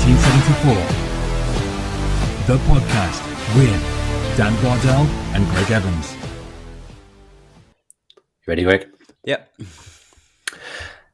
1874, the podcast with Dan Bardell and Gregg Evans. You ready, Greg? Yep.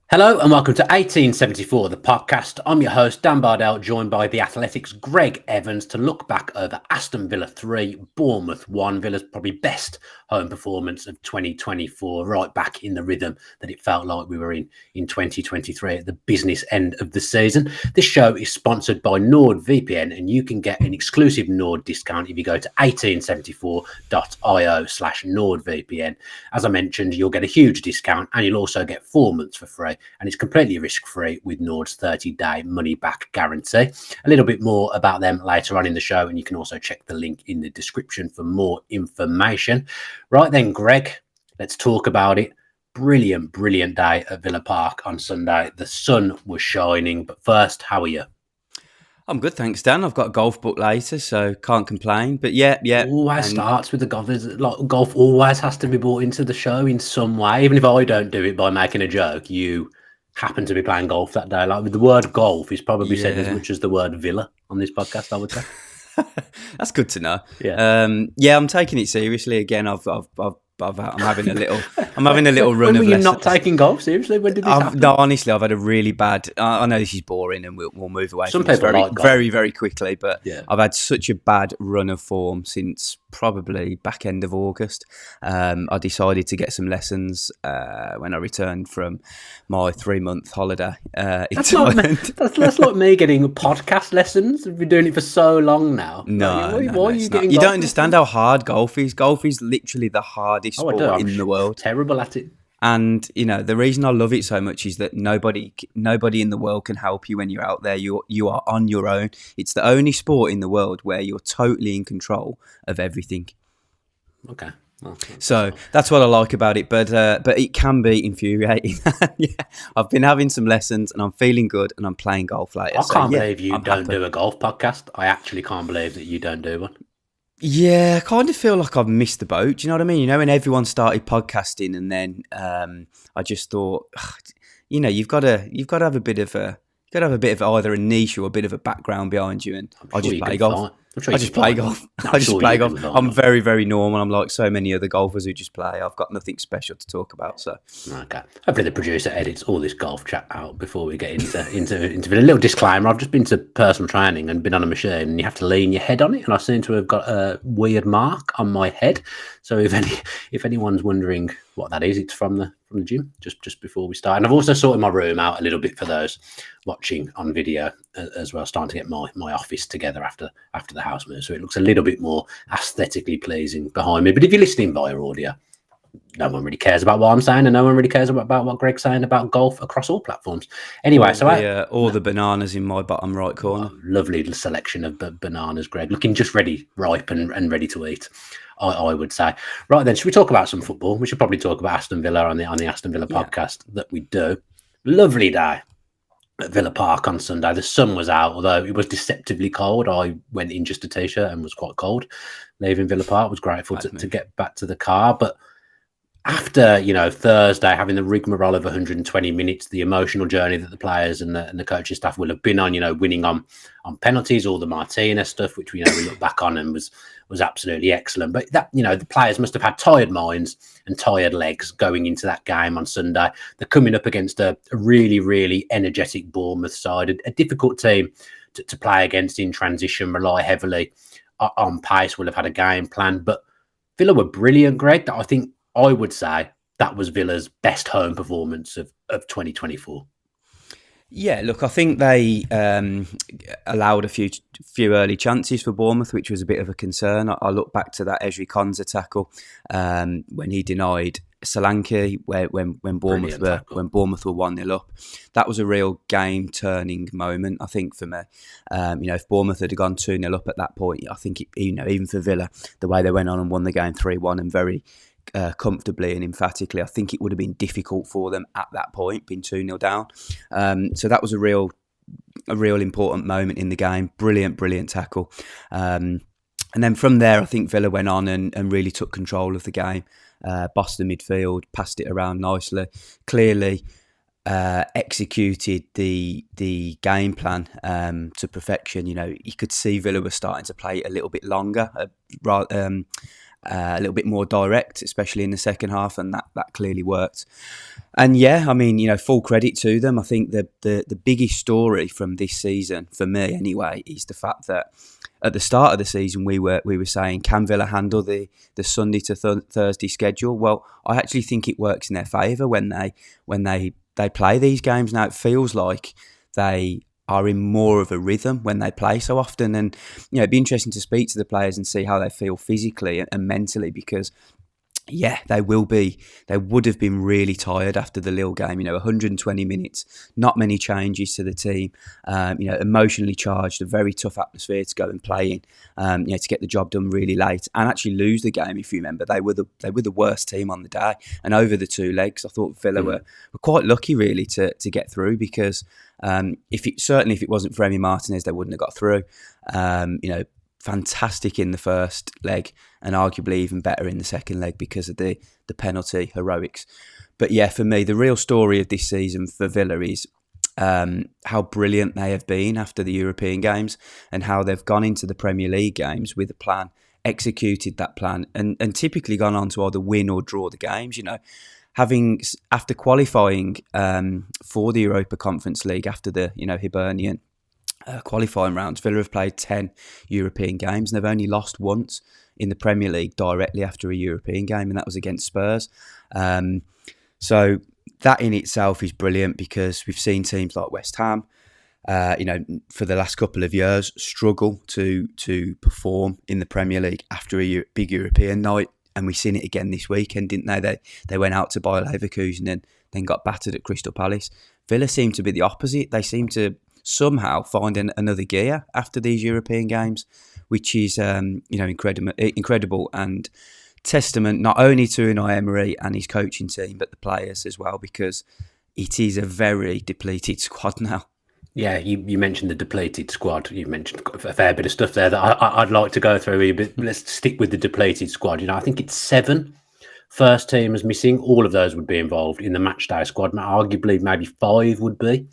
Hello and welcome to 1874, the podcast. I'm your host, Dan Bardell, joined by the Athletics' Gregg Evans to look back over Aston Villa 3, Bournemouth 1, Villa's probably best home performance of 2024, right back in the rhythm that it felt like we were in 2023 at the business end of the season. This show is sponsored by NordVPN, and you can get an exclusive Nord discount if you go to 1874.io/NordVPN. As I mentioned, you'll get a huge discount and you'll also get 4 months for free. And it's completely risk-free with Nord's 30-day money-back guarantee. A little bit more about them later on in the show, and you can also check the link in the description for more information. Right then, Greg, let's talk about it. Brilliant, brilliant day at Villa Park on Sunday. The sun was shining, but first, how are you? I'm good, thanks, Dan. I've got a golf book later, so can't complain. But yeah. Always starts with the golf. Golf always has to be brought into the show in some way. Even if I don't do it by making a joke, you happen to be playing golf that day. Like, with the word golf is probably said as much as the word Villa on this podcast, I would say. That's good to know. Yeah. I'm taking it seriously again. I'm having a little run when of were you lessons. not taking golf seriously? When did this happen? No, honestly, I've had a really bad. I know this is boring, and we'll move away. Some from this people like golf. very, very quickly, but Yeah. I've had such a bad run of form since probably back end of August. I decided to get some lessons when I returned from my 3-month holiday. That's like me getting podcast lessons. I've been doing it for so long now. No, why are you getting? You golf don't understand how hard golf is. Golf is literally the hardest Oh, I do. sport I'm in the world. Terrible at it. And, you know, the reason I love it so much is that nobody in the world can help you when you're out there. You are on your own. It's the only sport in the world where you're totally in control of everything. Okay. Well, So that's what I like about it. But it can be infuriating. Yeah, I've been having some lessons and I'm feeling good and I'm playing golf later. I can't believe you I'm don't happy. do a golf podcast. I actually can't believe that you don't do one. Yeah, I kind of feel like I've missed the boat. Do you know what I mean? You know, when everyone started podcasting, and then I just thought, you know, you've got to have a bit of either a niche or a bit of a background behind you. And I just play golf. I just play golf. I'm very, very normal. I'm like so many other golfers who just play. I've got nothing special to talk about. So Okay. Hopefully the producer edits all this golf chat out before we get into a little disclaimer. I've just been to personal training and been on a machine, and you have to lean your head on it, and I seem to have got a weird mark on my head. So if anyone's wondering what that is, it's from the gym just before we start. And I've also sorted my room out a little bit for those watching on video as well, starting to get my office together after the house move, so it looks a little bit more aesthetically pleasing behind me. But if you're listening via audio, no one really cares about what I'm saying, and no one really cares about what Greg's saying about golf across all platforms. Anyway, all the bananas in my bottom right corner. Lovely little selection of bananas, Greg, looking just ready, ripe and ready to eat, I would say. Right then, should we talk about some football? We should probably talk about Aston Villa on the Aston Villa podcast that we do. Lovely day at Villa Park on Sunday. The sun was out, although it was deceptively cold. I went in just a t-shirt and was quite cold. Leaving Villa Park, was grateful to get back to the car. But after, Thursday, having the rigmarole of 120 minutes, the emotional journey that the players and the coaching staff will have been on, winning on penalties, all the Martinez stuff, which we look back on and was absolutely excellent. But that, the players must have had tired minds and tired legs going into that game on Sunday. They're coming up against a really, really energetic Bournemouth side, a difficult team to play against in transition, rely heavily on pace, will have had a game plan. But Villa were brilliant, Greg. I would say that was Villa's best home performance of 2024. Yeah, look, I think they allowed a few early chances for Bournemouth, which was a bit of a concern. I look back to that Ezri Konsa tackle when he denied Solanke when Bournemouth were 1-0 up. That was a real game-turning moment, I think, for me. If Bournemouth had gone 2-0 up at that point, I think even for Villa, the way they went on and won the game 3-1 and very comfortably and emphatically, I think it would have been difficult for them at that point, being 2-0 down. So that was a real important moment in the game. Brilliant tackle. And then from there, I think Villa went on and really took control of the game. Boston midfield, passed it around nicely. Clearly, executed the game plan to perfection. You could see Villa were starting to play a little bit longer, a little bit more direct, especially in the second half, and that clearly worked. And full credit to them. I think the biggest story from this season, for me anyway, is the fact that at the start of the season we were saying, can Villa handle the Sunday to Thursday schedule? Well, I actually think it works in their favour when they play these games. Now it feels like they are in more of a rhythm when they play so often, and it'd be interesting to speak to the players and see how they feel physically and mentally, because they would have been really tired after the Lille game. 120 minutes, not many changes to the team. Emotionally charged, a very tough atmosphere to go and play in. To get the job done really late and actually lose the game. If you remember, they were the worst team on the day, and over the two legs, I thought Villa were quite lucky really to get through, because if it wasn't for Emi Martinez, they wouldn't have got through. Fantastic in the first leg and arguably even better in the second leg because of the penalty heroics. But for me, the real story of this season for Villa is how brilliant they have been after the European games, and how they've gone into the Premier League games with a plan, executed that plan, and typically gone on to either win or draw the games. After qualifying for the Europa Conference League after the Hibernian qualifying rounds, Villa have played 10 European games and they've only lost once in the Premier League directly after a European game, and that was against Spurs. So that in itself is brilliant, because we've seen teams like West Ham, for the last couple of years, struggle to perform in the Premier League after a big European night, and we've seen it again this weekend, didn't they? They went out to Bayer Leverkusen and then got battered at Crystal Palace. Villa seem to be the opposite. They seem to somehow find another gear after these European games, which is incredible and testament not only to Unai Emery and his coaching team, but the players as well, because it is a very depleted squad now. Yeah, you mentioned the depleted squad. You mentioned a fair bit of stuff there that I'd like to go through, but let's stick with the depleted squad. I think it's 7 first teamers missing. All of those would be involved in the matchday squad. Arguably, maybe 5 would be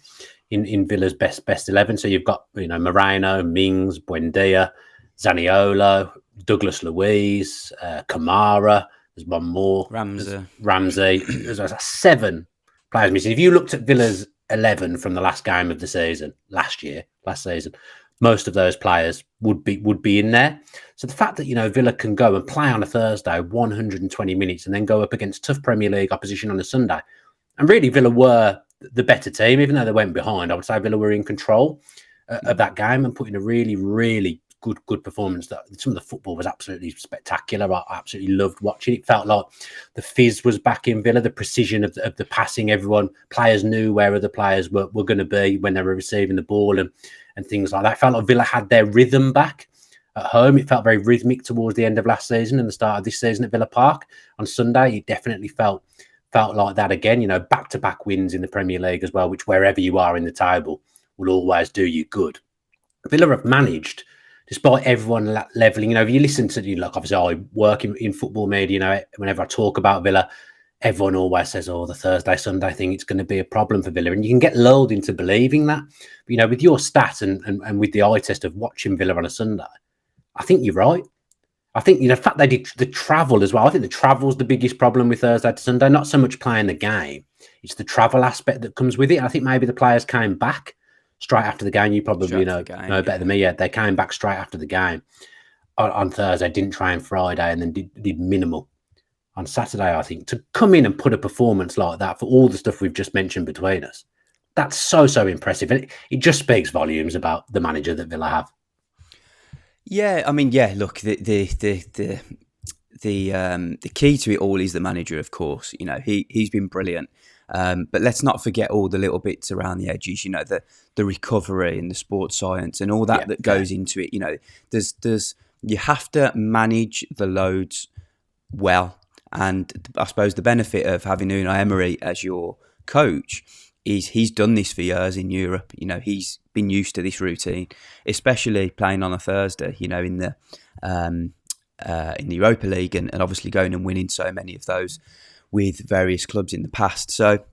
in Villa's best 11. So you've got Moreno, Mings, Buendia, Zaniolo, Douglas Luiz, Kamara. There's one more, Ramsey. There's 7 players missing. If you looked at Villa's 11 from the last game of the season, last season, most of those players would be in there. So the fact that Villa can go and play on a Thursday 120 minutes and then go up against tough Premier League opposition on a Sunday, and really Villa were the better team, even though they went behind. I would say Villa were in control of that game and put in a really, really good performance. Some of the football was absolutely spectacular. I absolutely loved watching it. Felt like the fizz was back in Villa, the precision of the passing. Players knew where other players were going to be when they were receiving the ball and things like that. It felt like Villa had their rhythm back at home. It felt very rhythmic towards the end of last season and the start of this season at Villa Park. On Sunday, it definitely felt like that again. Back-to-back wins in the Premier League as well, which wherever you are in the table will always do you good. Villa have managed, despite everyone levelling. If you listen to, obviously I work in football media, whenever I talk about Villa, everyone always says, the Thursday, Sunday thing, it's going to be a problem for Villa. And you can get lulled into believing that. But, with your stat and with the eye test of watching Villa on a Sunday, I think you're right. I think, the fact they did the travel as well. I think the travel's the biggest problem with Thursday to Sunday. Not so much playing the game. It's the travel aspect that comes with it. I think maybe the players came back straight after the game. You probably know better than me. Yeah, they came back straight after the game on Thursday, didn't train Friday, and then did minimal on Saturday. I think to come in and put a performance like that for all the stuff we've just mentioned between us, that's so impressive. And it just speaks volumes about the manager that Villa have. Yeah, look, the key to it all is the manager, of course. He's been brilliant. But let's not forget all the little bits around the edges, the recovery and the sports science and all that goes into it. You have to manage the loads well. And I suppose the benefit of having Unai Emery as your coach is he's done this for years in Europe. He's been used to this routine, especially playing on a Thursday, in the Europa League and obviously going and winning so many of those with various clubs in the past. So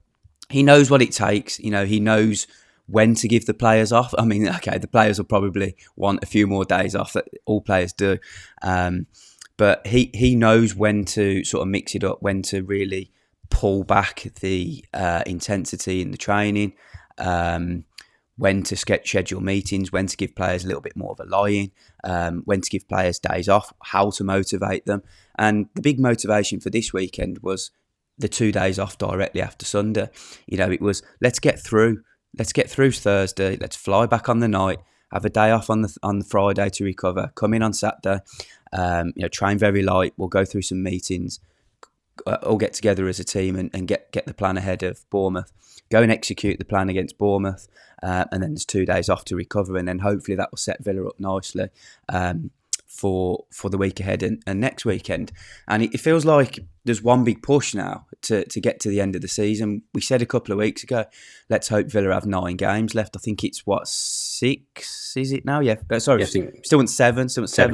he knows what it takes. He knows when to give the players off. I mean, okay, the players will probably want a few more days off, that all players do. But he knows when to sort of mix it up, when to really pull back the intensity in the training, when to schedule meetings, when to give players a little bit more of a lie-in, when to give players days off, how to motivate them. And the big motivation for this weekend was the 2 days off directly after Sunday. It was, let's get through Thursday, let's fly back on the night, have a day off on the Friday to recover, come in on Saturday, train very light, we'll go through some meetings, all get together as a team and get the plan ahead of Bournemouth, go and execute the plan against Bournemouth, and then there's 2 days off to recover, and then hopefully that will set Villa up nicely for the week ahead and next weekend. And it feels like there's one big push now to get to the end of the season. We said a couple of weeks ago, let's hope Villa have 9 games left. I think it's 6, is it now? Yeah, sorry, I think still want 7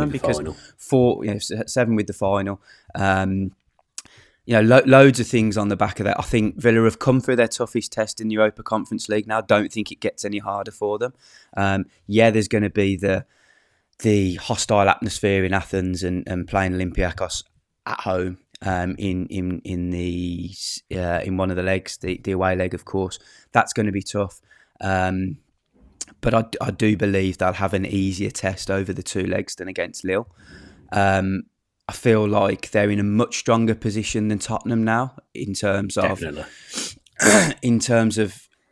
because final. 4, 7 with the final. Loads of things on the back of that. I think Villa have come through their toughest test in the Europa Conference League now. Don't think it gets any harder for them. There's going to be the hostile atmosphere in Athens and playing Olympiacos at home in one of the legs, the away leg, of course. That's going to be tough. But I do believe they'll have an easier test over the 2 legs than against Lille. I feel like they're in a much stronger position than Tottenham now in terms of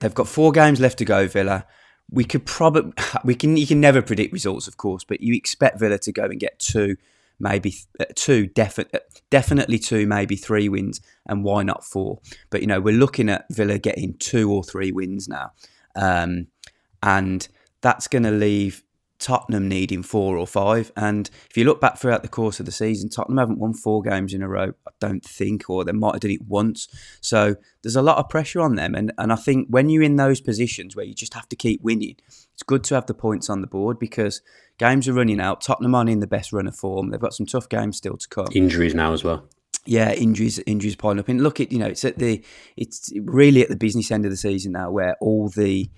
they've got 4 games left to go, Villa. You can never predict results, of course, but you expect Villa to go and get 2, maybe 2, definitely 2, maybe 3 wins, and why not 4? But we're looking at Villa getting 2 or 3 wins now, and that's going to leave Tottenham needing 4 or 5. And if you look back throughout the course of the season, Tottenham haven't won 4 games in a row, I don't think, or they might have done it once. So there's a lot of pressure on them. And I think when you're in those positions where you just have to keep winning, it's good to have the points on the board because games are running out. Tottenham aren't in the best run of form. They've got some tough games still to come. Injuries now as well. Yeah, injuries piling up. And look, it's really at the business end of the season now where all these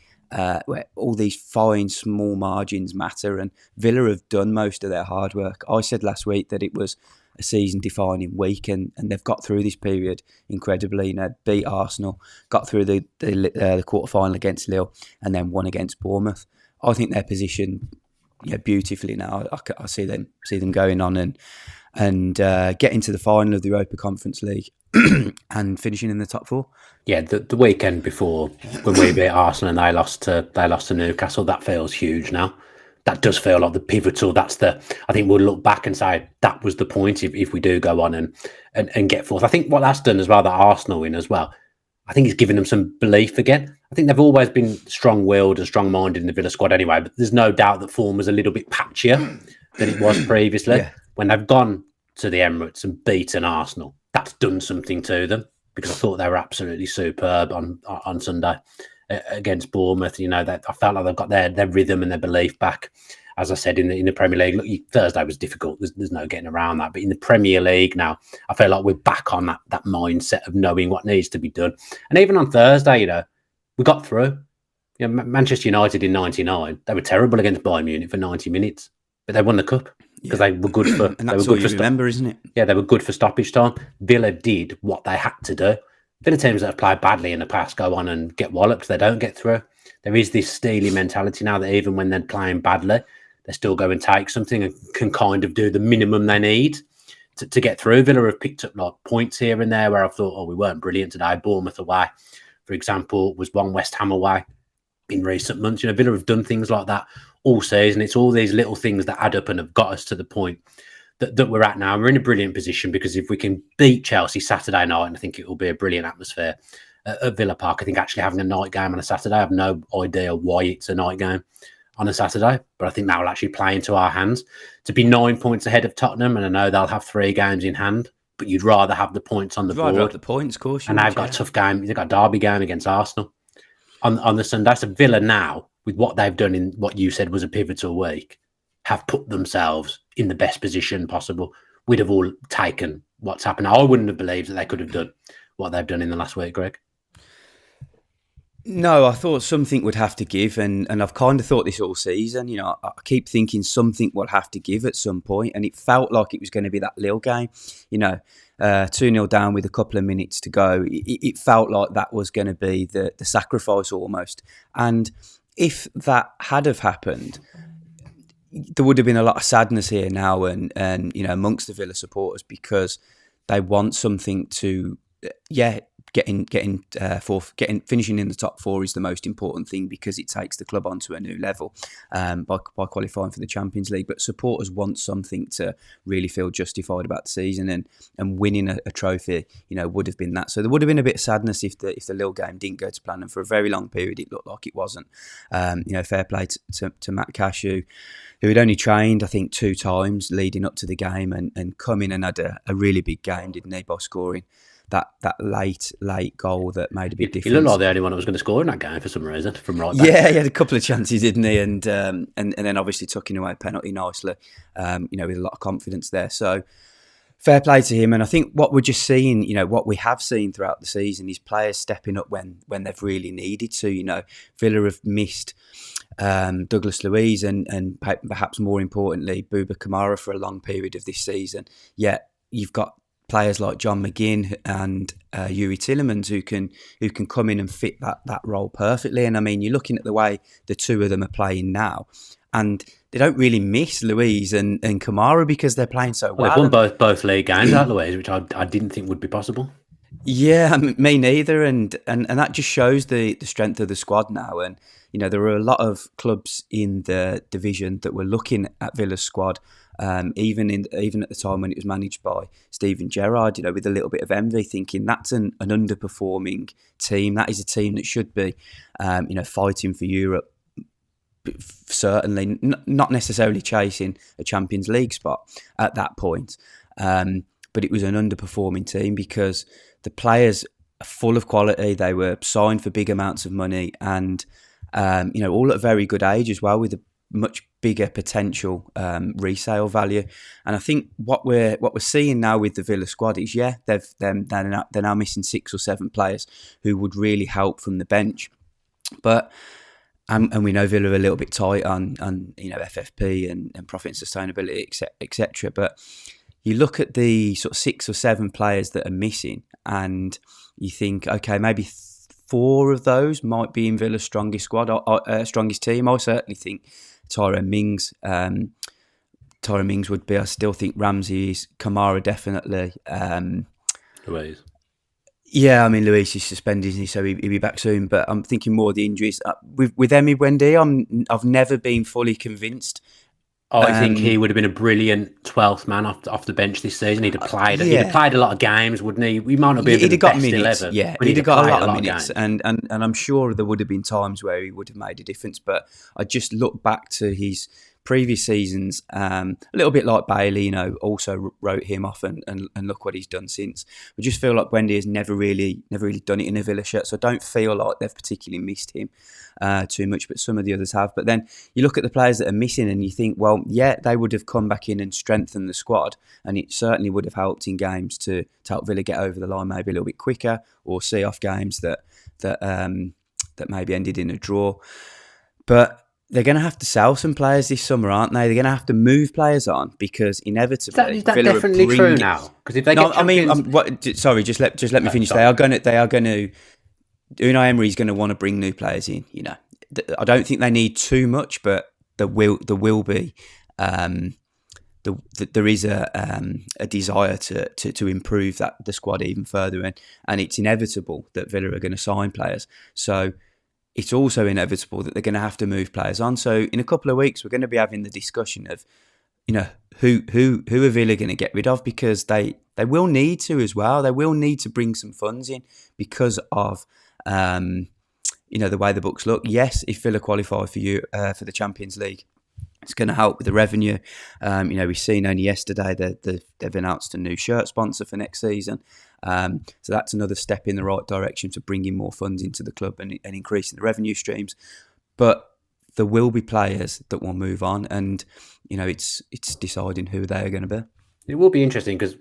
fine small margins matter, and Villa have done most of their hard work. I said last week that it was a season-defining week, and they've got through this period incredibly. Beat Arsenal, got through the quarter-final against Lille, and then won against Bournemouth. I think they're positioned beautifully now. I see them going on and getting to the final of the Europa Conference League and finishing in the top 4. Yeah, the weekend before when we beat Arsenal and they lost to Newcastle, that feels huge now. That does feel like the pivotal. I think we'll look back and say that was the point if we do go on and get fourth. I think what that's done as well, that Arsenal win as well, I think it's given them some belief again. I think they've always been strong-willed and strong-minded in the Villa squad anyway, but there's no doubt that form was a little bit patchier than it was previously. Yeah. When they've gone to the Emirates and beaten Arsenal, that's done something to them, because I thought they were absolutely superb on Sunday against Bournemouth. That I felt like they've got their rhythm and their belief back. As I said, in the Premier League, look, Thursday was difficult. There's no getting around that. But in the Premier League now, I feel like we're back on that mindset of knowing what needs to be done. And even on Thursday, we got through. Manchester United in '99, they were terrible against Bayern Munich for 90 minutes, but they won the cup. Because they were good for, and that's all you remember, isn't it? Yeah, they were good for stoppage time. Villa did what they had to do. Villa teams that have played badly in the past go on and get walloped. They don't get through. There is this steely mentality now that even when they're playing badly, they still go and take something and can kind of do the minimum they need to get through. Villa have picked up like points here and there where I thought, we weren't brilliant today. Bournemouth away, for example, was one. West Ham away in recent months. Villa have done things like that all season. It's all these little things that add up and have got us to the point that we're at now. We're in a brilliant position because if we can beat Chelsea Saturday night, and I think it will be a brilliant atmosphere at Villa Park. I think actually having a night game on a Saturday, I have no idea why it's a night game on a Saturday, but I think that will actually play into our hands. To be 9 points ahead of Tottenham, and I know they'll have 3 games in hand, but you'd rather have the points on the board. Rather have the points, of course. And they've got a tough game. They've got a derby game against Arsenal on the Sunday. So Villa now, with what they've done in what you said was a pivotal week, have put themselves in the best position possible. We'd have all taken what's happened. I wouldn't have believed that they could have done what they've done in the last week, Greg. No, I thought something would have to give, and I've kind of thought this all season. I keep thinking something will have to give at some point, and it felt like it was going to be that Lille game. 2-0 down with a couple of minutes to go. It felt like that was going to be the sacrifice almost. And if that had have happened, there would have been a lot of sadness here now, and amongst the Villa supporters, because they want something to, finishing in the top four is the most important thing, because it takes the club onto a new level by qualifying for the Champions League. But supporters want something to really feel justified about the season, and winning a trophy, would have been that. So there would have been a bit of sadness if the Lille game didn't go to plan, and for a very long period it looked like it wasn't. Fair play to Matt Cash, who had only trained, I think, 2 times leading up to the game, and come in and had a really big game, didn't he, by scoring that late goal that made a big difference. He looked like the only one that was going to score in that game for some reason, from right back. Yeah, he had a couple of chances, didn't he? And then obviously tucking away a penalty nicely, with a lot of confidence there. So fair play to him. And I think what we're just seeing, what we have seen throughout the season is players stepping up when they've really needed to. Villa have missed Douglas Luiz and perhaps more importantly, Bouba Kamara for a long period of this season. Yet you've got players like John McGinn and Yuri Tillemans who can come in and fit that role perfectly. And I mean, you're looking at the way the two of them are playing now, and they don't really miss Luiz and Kamara because they're playing so well. They've won both league games out Luiz, which I didn't think would be possible. Yeah, me neither. And that just shows the strength of the squad now. And there were a lot of clubs in the division that were looking at Villa's squad. Even at the time when it was managed by Steven Gerrard, with a little bit of envy, thinking that's an underperforming team. That is a team that should be, fighting for Europe, certainly not necessarily chasing a Champions League spot at that point. But it was an underperforming team because the players are full of quality. They were signed for big amounts of money, and all at a very good age as well, with a much bigger potential resale value. And I think what we're seeing now with the Villa squad is, they're now missing 6 or 7 players who would really help from the bench. But and we know Villa are a little bit tight on FFP and profit and sustainability, etc. But you look at the sort of 6 or 7 players that are missing, and you think, okay, maybe 4 of those might be in Villa's strongest squad, or strongest team. I certainly think Tyrone Mings would be. I still think Ramsey is. Kamara definitely. Luiz. Yeah, I mean, Luiz is suspended, so he'll be back soon. But I'm thinking more of the injuries. With Emi Buendia, I've never been fully convinced. I think he would have been a brilliant 12th man off the bench this season. He'd have played a lot of games, wouldn't he? We might not be the best minutes, 11. Yeah, but he'd have got a lot of minutes, and I'm sure there would have been times where he would have made a difference. But I just look back to his previous seasons, a little bit like Bailey, also wrote him off, and look what he's done since. I just feel like Wendy has never really done it in a Villa shirt, so I don't feel like they've particularly missed him too much, but some of the others have. But then you look at the players that are missing and you think, well, yeah, they would have come back in and strengthened the squad, and it certainly would have helped in games to help Villa get over the line maybe a little bit quicker, or see off games that maybe ended in a draw. But they're going to have to sell some players this summer, aren't they? They're going to have to move players on, because inevitably is that definitely true now? Because if they get just let me finish. Sorry. They are going to. Unai Emery is going to want to bring new players in. I don't think they need too much, but there will be. There is a desire to improve the squad even further, and it's inevitable that Villa are going to sign players. So it's also inevitable that they're going to have to move players on. So in a couple of weeks, we're going to be having the discussion of, who are Villa going to get rid of, because they will need to as well. They will need to bring some funds in because of the way the books look. Yes, if Villa qualify for the Champions League, it's going to help with the revenue. We've seen only yesterday that they've announced a new shirt sponsor for next season. So that's another step in the right direction to bringing more funds into the club and increasing the revenue streams. But there will be players that will move on, and it's deciding who they are going to be. It will be interesting because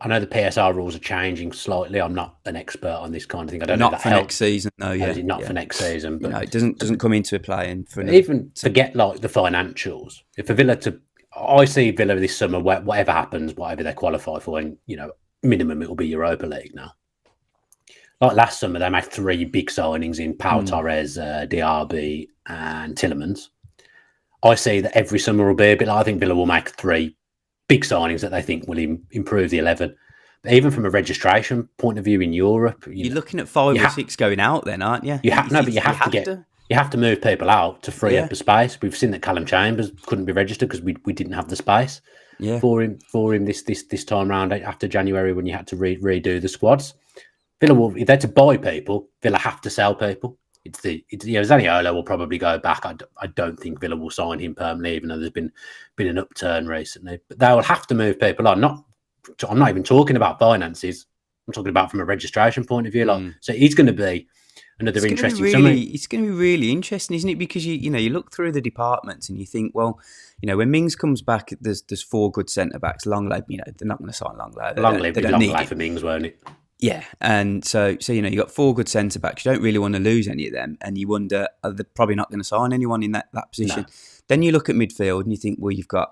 I know the PSR rules are changing slightly. I'm not an expert on this kind of thing. I don't know Not if that for helps. next season, though. Yeah, Not for next season, but it doesn't come into play. And for even forget like the financials. If a Villa I see Villa this summer, whatever happens, whatever they qualify for, and minimum it will be Europa League now. Like last summer, they made 3 big signings in Pau Torres, Diaby, and Tielemans. I see that every summer will be a bit like, I think Villa will make 3 big signings that they think will improve the 11. But even from a registration point of view in Europe, you're looking at 5 or 6 going out then, aren't you? You have to move people out to free up the space. We've seen that Callum Chambers couldn't be registered because we didn't have the space for him this time round after January when you had to redo the squads. Villa will, if they're to buy people, Villa have to sell people. Zaniolo will probably go back. I don't think Villa will sign him permanently, even though there's been an upturn recently. But they will have to move people on. I'm not even talking about finances. I'm talking about from a registration point of view. So he's going to be another interesting. It's going to be really interesting, isn't it? Because you look through the departments and you think, well, when Mings comes back, there's 4 good centre backs. Longley, they're not going to sign Longley. Longley will be Longley for Mings, won't it? Yeah, and so you got 4 good centre backs. You don't really want to lose any of them, and you wonder are they probably not going to sign anyone in that position. No. Then you look at midfield and you think, well, you've got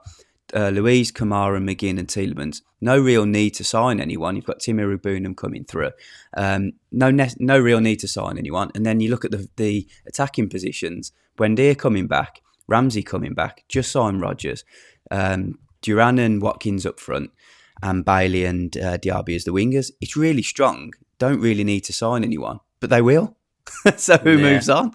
Luiz, Kamara, McGinn, and Tielemans. No real need to sign anyone. You've got Timo Bunham coming through. No real need to sign anyone. And then you look at the attacking positions. Buendia coming back, Ramsey coming back. Just signed Rodgers, Duran and Watkins up front, and Bailey and Diaby as the wingers. It's really strong. Don't really need to sign anyone, but they will. So who moves on?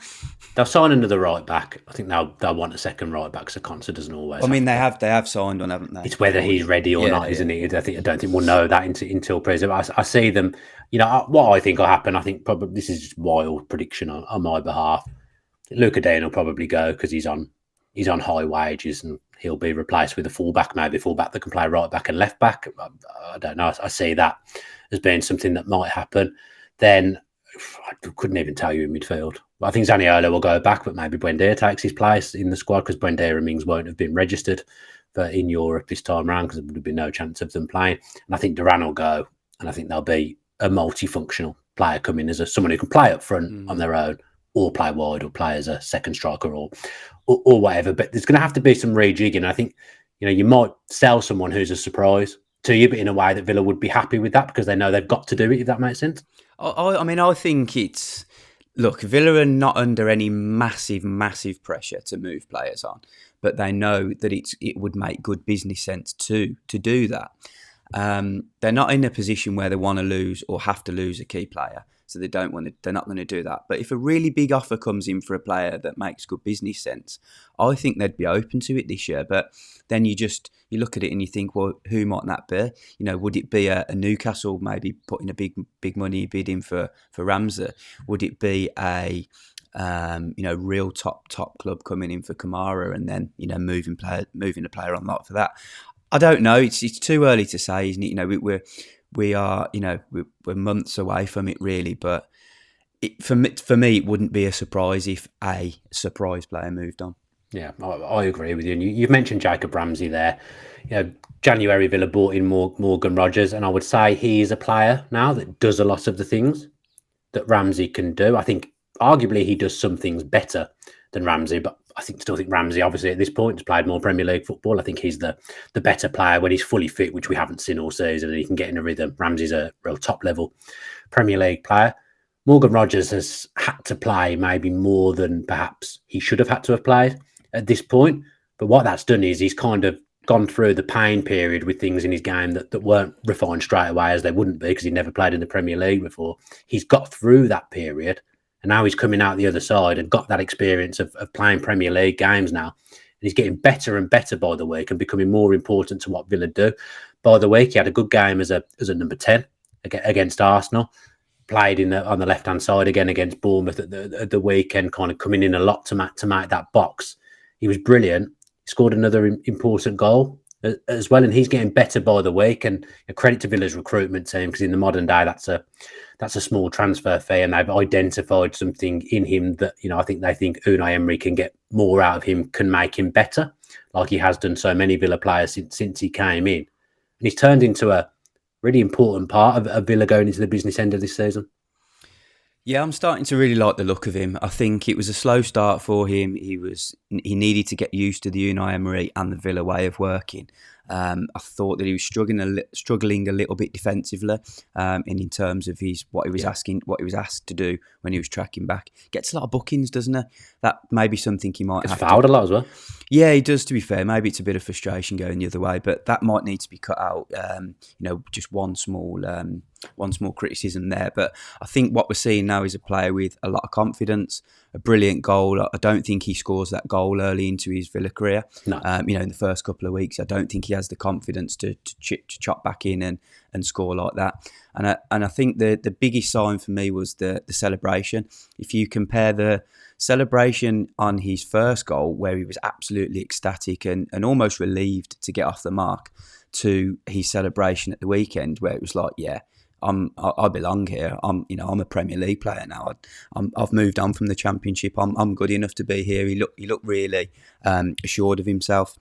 They'll sign another right back. I think they'll want a second right back. So Conser doesn't always. I mean, they have signed one, haven't they? It's whether he's ready or not, isn't it? I don't think we'll know that until pre-season. I see them. What I think will happen. I think probably this is just wild prediction on my behalf. Luca Dean will probably go because he's on high wages and he'll be replaced with a fullback, maybe a fullback that can play right back and left back. I don't know. I see that as being something that might happen. Then I couldn't even tell you in midfield. I think Zaniolo will go back, but maybe Buendia takes his place in the squad because Buendia and Mings won't have been registered in Europe this time around because there would have been no chance of them playing. And I think Duran will go, and I think there'll be a multifunctional player coming as someone who can play up front on their own, or play wide, or play as a second striker, or whatever. But there's going to have to be some rejigging. I think you might sell someone who's a surprise to you, but in a way that Villa would be happy with that because they know they've got to do it. If that makes sense. I mean, I think it's. Look, Villa are not under any massive pressure to move players on, but they know that it would make good business sense to do that. They're not in a position where they want to lose or have to lose a key player, so they're not going to do that. But if a really big offer comes in for a player that makes good business sense, I think they'd be open to it this year. But then you look at it and you think, well, who might that be? Would it be a Newcastle maybe putting a big money bid in for Ramsey? Would it be a real top club coming in for Kamara and then moving a player on lot for that? I don't know. It's too early to say, isn't it? We're months away from it really, but for me, it wouldn't be a surprise if a surprise player moved on. Yeah, I agree with you. And you've mentioned Jacob Ramsey there. January Villa bought in Morgan Rodgers, and I would say he is a player now that does a lot of the things that Ramsey can do. I think arguably he does some things better than Ramsey, but I still think Ramsey, obviously at this point, has played more Premier League football. I think he's the better player when he's fully fit, which we haven't seen all season, and he can get in a rhythm. Ramsey's a real top level Premier League player. Morgan Rodgers has had to play maybe more than perhaps he should have had to have played at this point. But what that's done is he's kind of gone through the pain period with things in his game that weren't refined straight away, as they wouldn't be because he never played in the Premier League before. He's got through that period, and now he's coming out the other side and got that experience of playing Premier League games now. And he's getting better and better by the week and becoming more important to what Villa do. By the week, he had a good game as a number 10 against Arsenal. Played on the left-hand side again against Bournemouth at the weekend, kind of coming in a lot to make that box. He was brilliant. He scored another important goal as well, and he's getting better by the week. And a credit to Villa's recruitment team, because in the modern day, that's a small transfer fee, and they've identified something in him that I think they think Unai Emery can get more out of him, can make him better, like he has done so many Villa players since he came in. And he's turned into a really important part of Villa going into the business end of this season. Yeah, I'm starting to really like the look of him. I think it was a slow start for him. He needed to get used to the Unai Emery and the Villa way of working. I thought that he was struggling a little bit defensively, and in terms of what he was asked to do when he was tracking back. Gets a lot of bookings, doesn't he? That may be something he might have fouled a lot as well. Yeah, he does. To be fair, maybe it's a bit of frustration going the other way, but that might need to be cut out. Just one small criticism there. But I think what we're seeing now is a player with a lot of confidence, a brilliant goal. I don't think he scores that goal early into his Villa career. No. In the first couple of weeks, I don't think he has the confidence to chop back in and score like that. And I think the biggest sign for me was the celebration. If you compare the celebration on his first goal, where he was absolutely ecstatic and almost relieved to get off the mark, to his celebration at the weekend, where it was like, yeah, I belong here. I'm a Premier League player now. I've moved on from the Championship. I'm good enough to be here. He looked really assured of himself,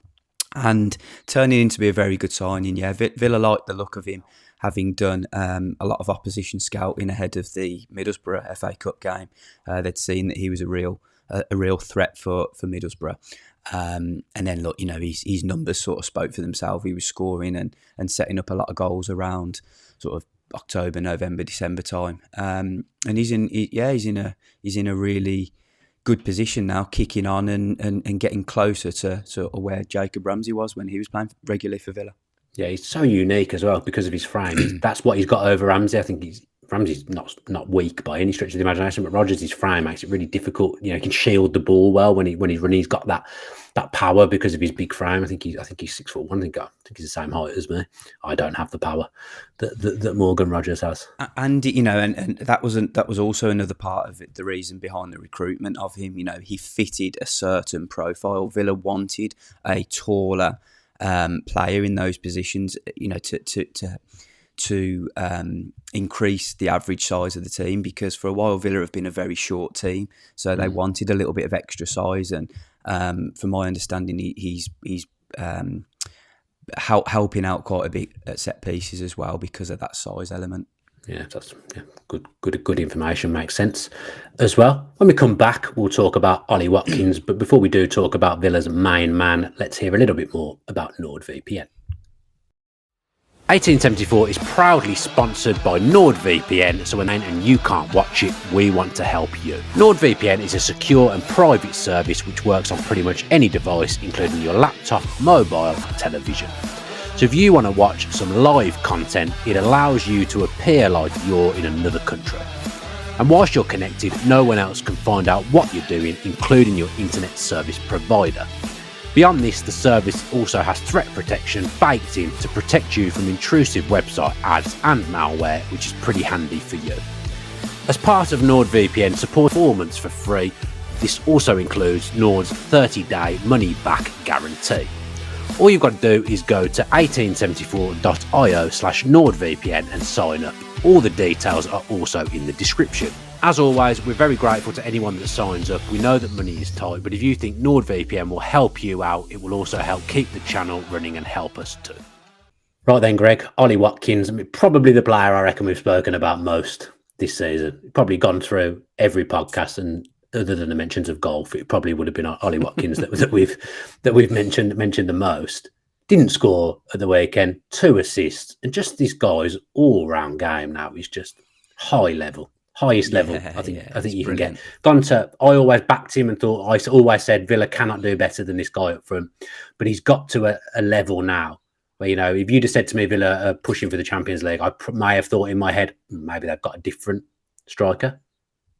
and turning into be a very good signing. Yeah, Villa liked the look of him, having done a lot of opposition scouting ahead of the Middlesbrough FA Cup game. They'd seen that he was a real threat for Middlesbrough. And then look, his numbers sort of spoke for themselves. He was scoring and setting up a lot of goals around sort of October, November, December time. And he's in a really good position now, kicking on and getting closer to sort of where Jacob Ramsey was when he was playing regularly for Villa. Yeah, he's so unique as well because of his frame. That's what he's got over Ramsey. I think Ramsey's not weak by any stretch of the imagination, but Rodgers' frame makes it really difficult. He can shield the ball well when he's running. He's got that power because of his big frame. I think he's 6'1". I think he's the same height as me. I don't have the power that Morgan Rodgers has. And and that was also another part of it. The reason behind the recruitment of him. He fitted a certain profile. Villa wanted a taller player in those positions. To increase the average size of the team, because for a while Villa have been a very short team, so they wanted a little bit of extra size. And from my understanding, he's helping out quite a bit at set pieces as well because of that size element. Yeah, that's good information. Makes sense as well. When we come back, we'll talk about Ollie Watkins. But before we do talk about Villa's main man, let's hear a little bit more about NordVPN. 1874 is proudly sponsored by NordVPN, so when and you can't watch it, we want to help you. NordVPN is a secure and private service which works on pretty much any device, including your laptop, mobile, television. So if you want to watch some live content, it allows you to appear like you're in another country. And whilst you're connected, no one else can find out what you're doing, including your internet service provider. Beyond this, the service also has threat protection baked in to protect you from intrusive website ads and malware, which is pretty handy for you. As part of NordVPN support performance for free, this also includes Nord's 30-day money-back guarantee. All you've got to do is go to 1874.io/NordVPN and sign up. All the details are also in the description. As always, we're very grateful to anyone that signs up. We know that money is tight, but if you think NordVPN will help you out, it will also help keep the channel running and help us too. Right then, Greg, Ollie Watkins, probably the player I reckon we've spoken about most this season. Probably gone through every podcast, and other than the mentions of golf, it probably would have been Ollie Watkins that we've mentioned the most. Didn't score at the weekend, 2 assists, and just this guy's all-round game now is just highest level. I think you brilliant. Can get. I always backed him and thought, I always said Villa cannot do better than this guy up front, but he's got to a level now where, if you'd have said to me Villa are pushing for the Champions League, I may have thought in my head, maybe they've got a different striker.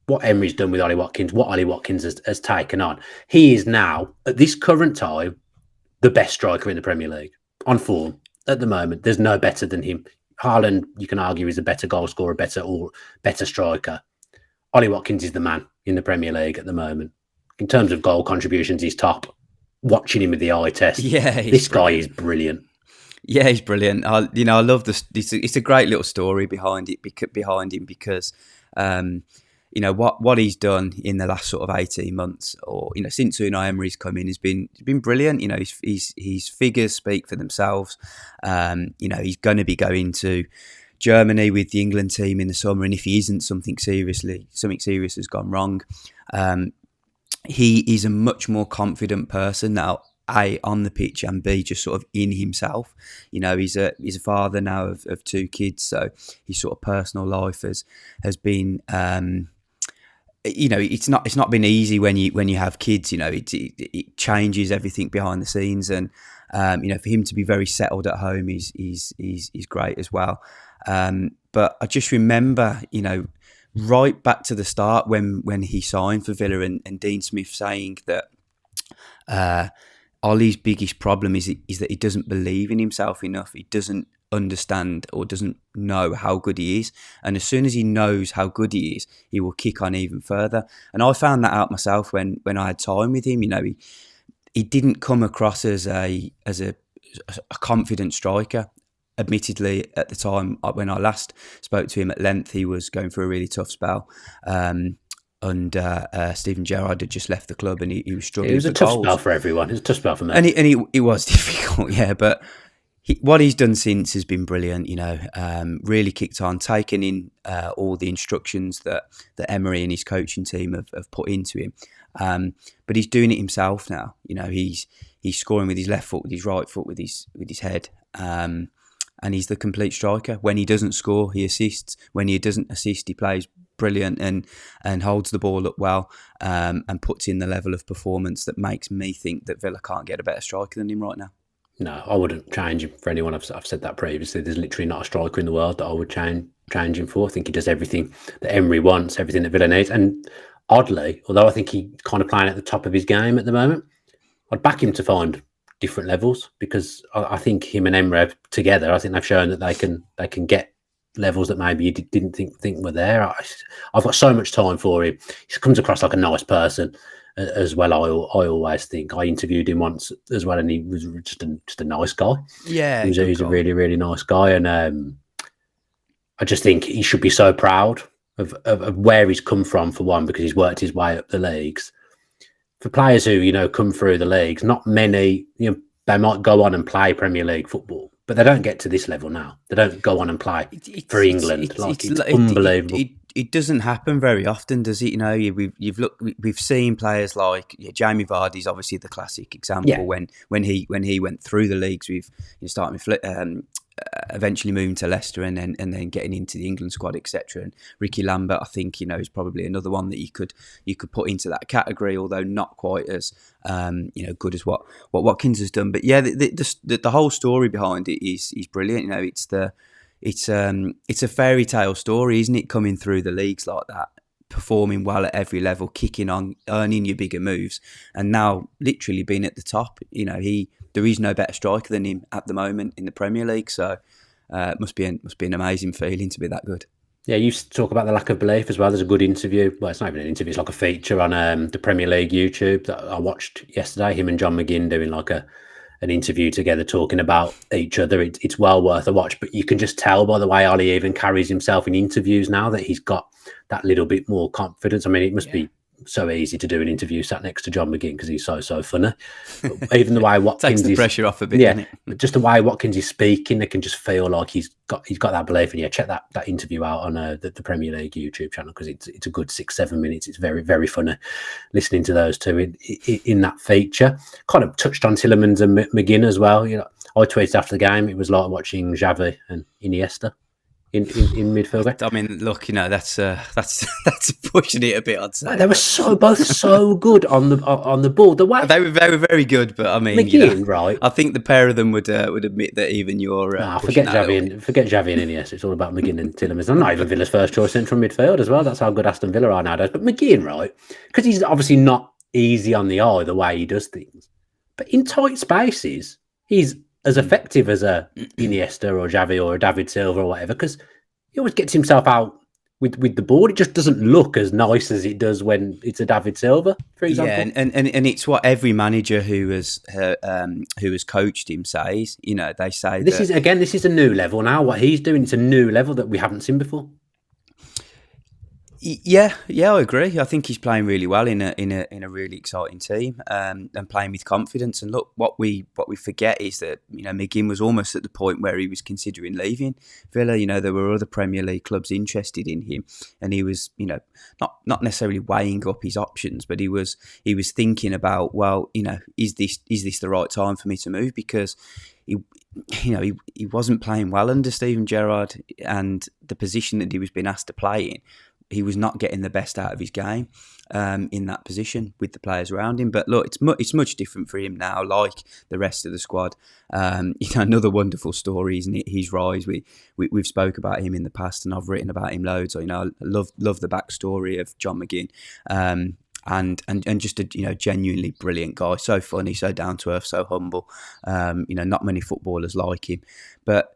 What Emery's done with Ollie Watkins, what Ollie Watkins has taken on, he is now, at this current time, the best striker in the Premier League. On form, at the moment, there's no better than him. Haaland, you can argue, is a better goal scorer, better striker. Ollie Watkins is the man in the Premier League at the moment. In terms of goal contributions, he's top. Watching him with the eye test, this guy is brilliant. Yeah, he's brilliant. I love this. It's a great little story behind him because what he's done in the last sort of 18 months, or since Unai Emery's come in, has been brilliant. His figures speak for themselves. He's going to be going to Germany with the England team in the summer, and if he isn't, something serious has gone wrong. He is a much more confident person now, A, on the pitch, and B, just sort of in himself. He's a father now of 2 kids, so his sort of personal life has been it's not been easy when you have kids. It changes everything behind the scenes, and for him to be very settled at home is great as well. But I just remember, right back to the start when he signed for Villa, and Dean Smith saying that Ollie's biggest problem is that he doesn't believe in himself enough. He doesn't understand or doesn't know how good he is, and as soon as he knows how good he is, he will kick on even further. And I found that out myself when I had time with him. He didn't come across as a confident striker. Admittedly, at the time when I last spoke to him at length, he was going through a really tough spell. Steven Gerrard had just left the club, and he was struggling. It was a tough spell for everyone. It was a tough spell for me. And it was difficult, yeah. But what he's done since has been brilliant. Really kicked on, taken in all the instructions that Emery and his coaching team have put into him. But he's doing it himself now. He's scoring with his left foot, with his right foot, with his head. And he's the complete striker. When he doesn't score, he assists. When he doesn't assist, he plays brilliant and holds the ball up well, and puts in the level of performance that makes me think that Villa can't get a better striker than him right now. No, I wouldn't change him for anyone. I've said that previously. There's literally not a striker in the world that I would change him for. I think he does everything that Emery wants, everything that Villa needs. And oddly, although I think he's kind of playing at the top of his game at the moment, I'd back him to find different levels, because I think him and Emre together, I think they've shown that they can get levels that maybe you didn't think were there. I've got so much time for him. He comes across like a nice person as well. I always think. I interviewed him once as well, and he was just a nice guy. Yeah, he's a really, really nice guy, and I just think he should be so proud of where he's come from, for one, because he's worked his way up the leagues. For players who, come through the leagues, not many, they might go on and play Premier League football, but they don't get to this level now. They don't go on and play for England. It's unbelievable. It doesn't happen very often, does it? We've seen players like Jamie Vardy's obviously the classic example. Yeah. When he went through the leagues, starting with eventually moving to Leicester and then getting into the England squad, etc. And Ricky Lambert, I think, is probably another one that you could put into that category, although not quite as good as what Watkins has done. But yeah, the whole story behind it is brilliant. It's a fairy tale story, isn't it? Coming through the leagues like that, performing well at every level, kicking on, earning your bigger moves, and now literally being at the top. There is no better striker than him at the moment in the Premier League. So it must be an amazing feeling to be that good. Yeah, you used to talk about the lack of belief as well. There's a good interview. Well, it's not even an interview. It's like a feature on the Premier League YouTube that I watched yesterday. Him and John McGinn doing like an interview together, talking about each other. It's well worth a watch. But you can just tell by the way Ollie even carries himself in interviews now that he's got that little bit more confidence. I mean, it must be so easy to do an interview sat next to John McGinn because he's so funny. But even the way Watkins takes the pressure off a bit. Yeah, just the way Watkins is speaking, they can just feel like he's got that belief. And check that interview out on the Premier League YouTube channel, because it's a good 6-7 minutes. It's very, very funny listening to those two in that feature. Kind of touched on Tielemans and McGinn as well. I tweeted after the game, it was like watching Xavi and Iniesta in midfield. I mean, look, that's pushing it a bit, I'd say. They were both so good on the ball. The way they were very, very good, but I mean, McGinn, right? I think the pair of them would admit that even you're. Forget Xavi and Iniesta. It's all about McGinn and Tielemans. I'm not even Villa's first choice central midfield as well. That's how good Aston Villa are nowadays. But McGinn, right? Because he's obviously not easy on the eye the way he does things, but in tight spaces, he's as effective as a Iniesta or Xavi or a David Silva or whatever, because he always gets himself out with the ball. It just doesn't look as nice as it does when it's a David Silva, for example. Yeah, and it's what every manager who has coached him says. They say this is a new level now. What he's doing, it's a new level that we haven't seen before. Yeah, I agree. I think he's playing really well in a really exciting team, and playing with confidence. And look, what we forget is that McGinn was almost at the point where he was considering leaving Villa. There were other Premier League clubs interested in him, and he was not necessarily weighing up his options, but he was thinking about, well, is this the right time for me to move, because he wasn't playing well under Steven Gerrard, and the position that he was being asked to play in, he was not getting the best out of his game in that position with the players around him. But look, it's much different for him now, like the rest of the squad. Another wonderful story is his rise. We've spoke about him in the past, and I've written about him loads. I love the backstory of John McGinn. And just a genuinely brilliant guy, so funny, so down to earth, so humble. Not many footballers like him, but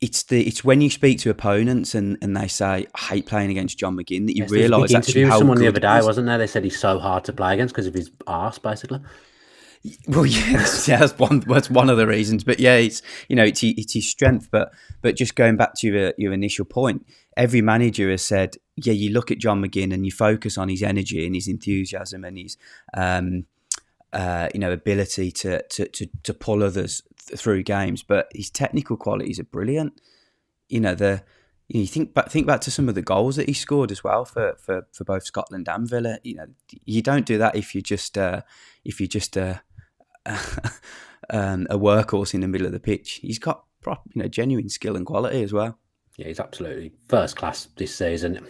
it's when you speak to opponents and they say, I hate playing against John McGinn, that you realise actually how someone good the other day, wasn't there? They said he's so hard to play against because of his arse, basically. Well, that's one of the reasons. But yeah, it's his strength. But just going back to your initial point, every manager has said, yeah, you look at John McGinn and you focus on his energy and his enthusiasm and his ability to pull others through games, but his technical qualities are brilliant. You think back to some of the goals that he scored as well for both Scotland and Villa. You don't do that if you're just a workhorse in the middle of the pitch. He's got genuine skill and quality as well. Yeah, he's absolutely first class this season.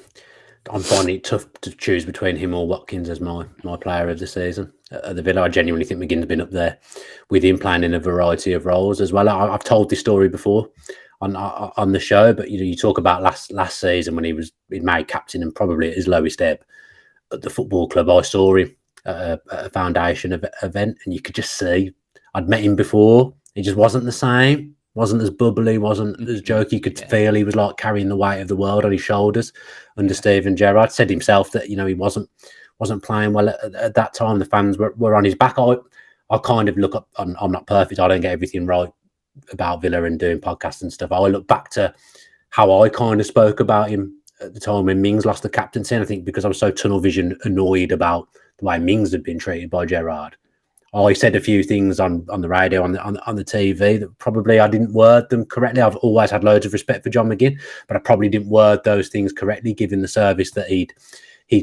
I'm finding it tough to choose between him or Watkins as my player of the season. At the Villa, I genuinely think McGinn's been up there with him, playing in a variety of roles as well. I've told this story before on the show, but you talk about last season when he'd made captain and probably at his lowest ebb at the football club. I saw him at a foundation event, and you could just see I'd met him before. He just wasn't the same. Wasn't as bubbly, wasn't as jokey. You could feel he was like carrying the weight of the world on his shoulders under Steven Gerrard. Said himself that he wasn't playing well at that time. The fans were on his back. I kind of look up. I'm not perfect. I don't get everything right about Villa and doing podcasts and stuff. I look back to how I kind of spoke about him at the time when Mings lost the captaincy. And I think because I was so tunnel vision annoyed about the way Mings had been treated by Gerrard, I said a few things on the radio, on the TV that probably I didn't word them correctly. I've always had loads of respect for John McGinn, but I probably didn't word those things correctly, given the service that he'd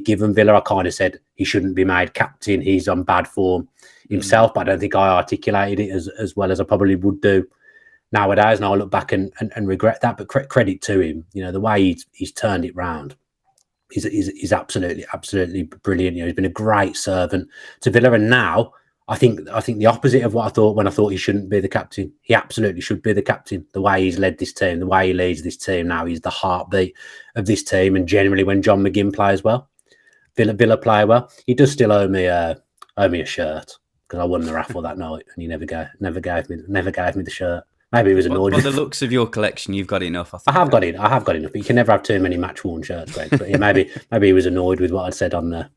given Villa. I kind of said he shouldn't be made captain. He's on bad form himself, but I don't think I articulated it as well as I probably would do nowadays. And I look back and regret that, but credit to him. The way he's turned it round is absolutely brilliant. He's been a great servant to Villa, and now I think the opposite of what I thought when I thought he shouldn't be the captain. He absolutely should be the captain. The way he's led this team, the way he leads this team now, he's the heartbeat of this team. And generally, when John McGinn plays well, Villa play well. He does still owe me a shirt because I won the raffle that night, and he never gave me the shirt. Maybe he was annoyed. By the looks of your collection, you've got enough. I have got enough, but you can never have too many match-worn shirts, Greg. But yeah, maybe he was annoyed with what I'd said on the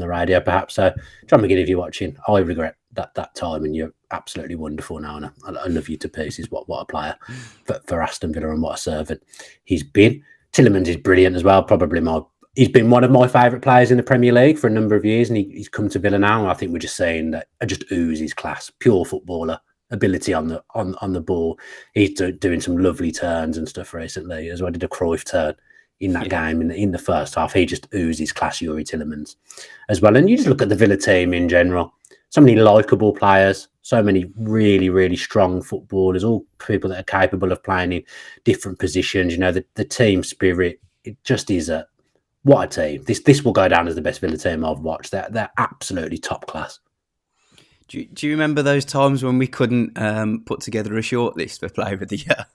radio, perhaps. So, John McGinn, if you're watching, I regret that time, and you're absolutely wonderful now, and I love you to pieces. What a player for Aston Villa, and what a servant he's been. Tielemans is brilliant as well. He's been one of my favourite players in the Premier League for a number of years, and he's come to Villa now. And I think we're just saying that just oozes class, pure footballer ability on the ball. He's doing some lovely turns and stuff recently as well. Did a Cruyff turn in that game in the first half. He just oozes class, Youri Tielemans as well. And you just look at the Villa team in general. So many likeable players, so many really, really strong footballers, all people that are capable of playing in different positions. The team spirit, it just is what a team. This will go down as the best Villa team I've watched. They're absolutely top class. Do you remember those times when we couldn't put together a shortlist for Player of the Year?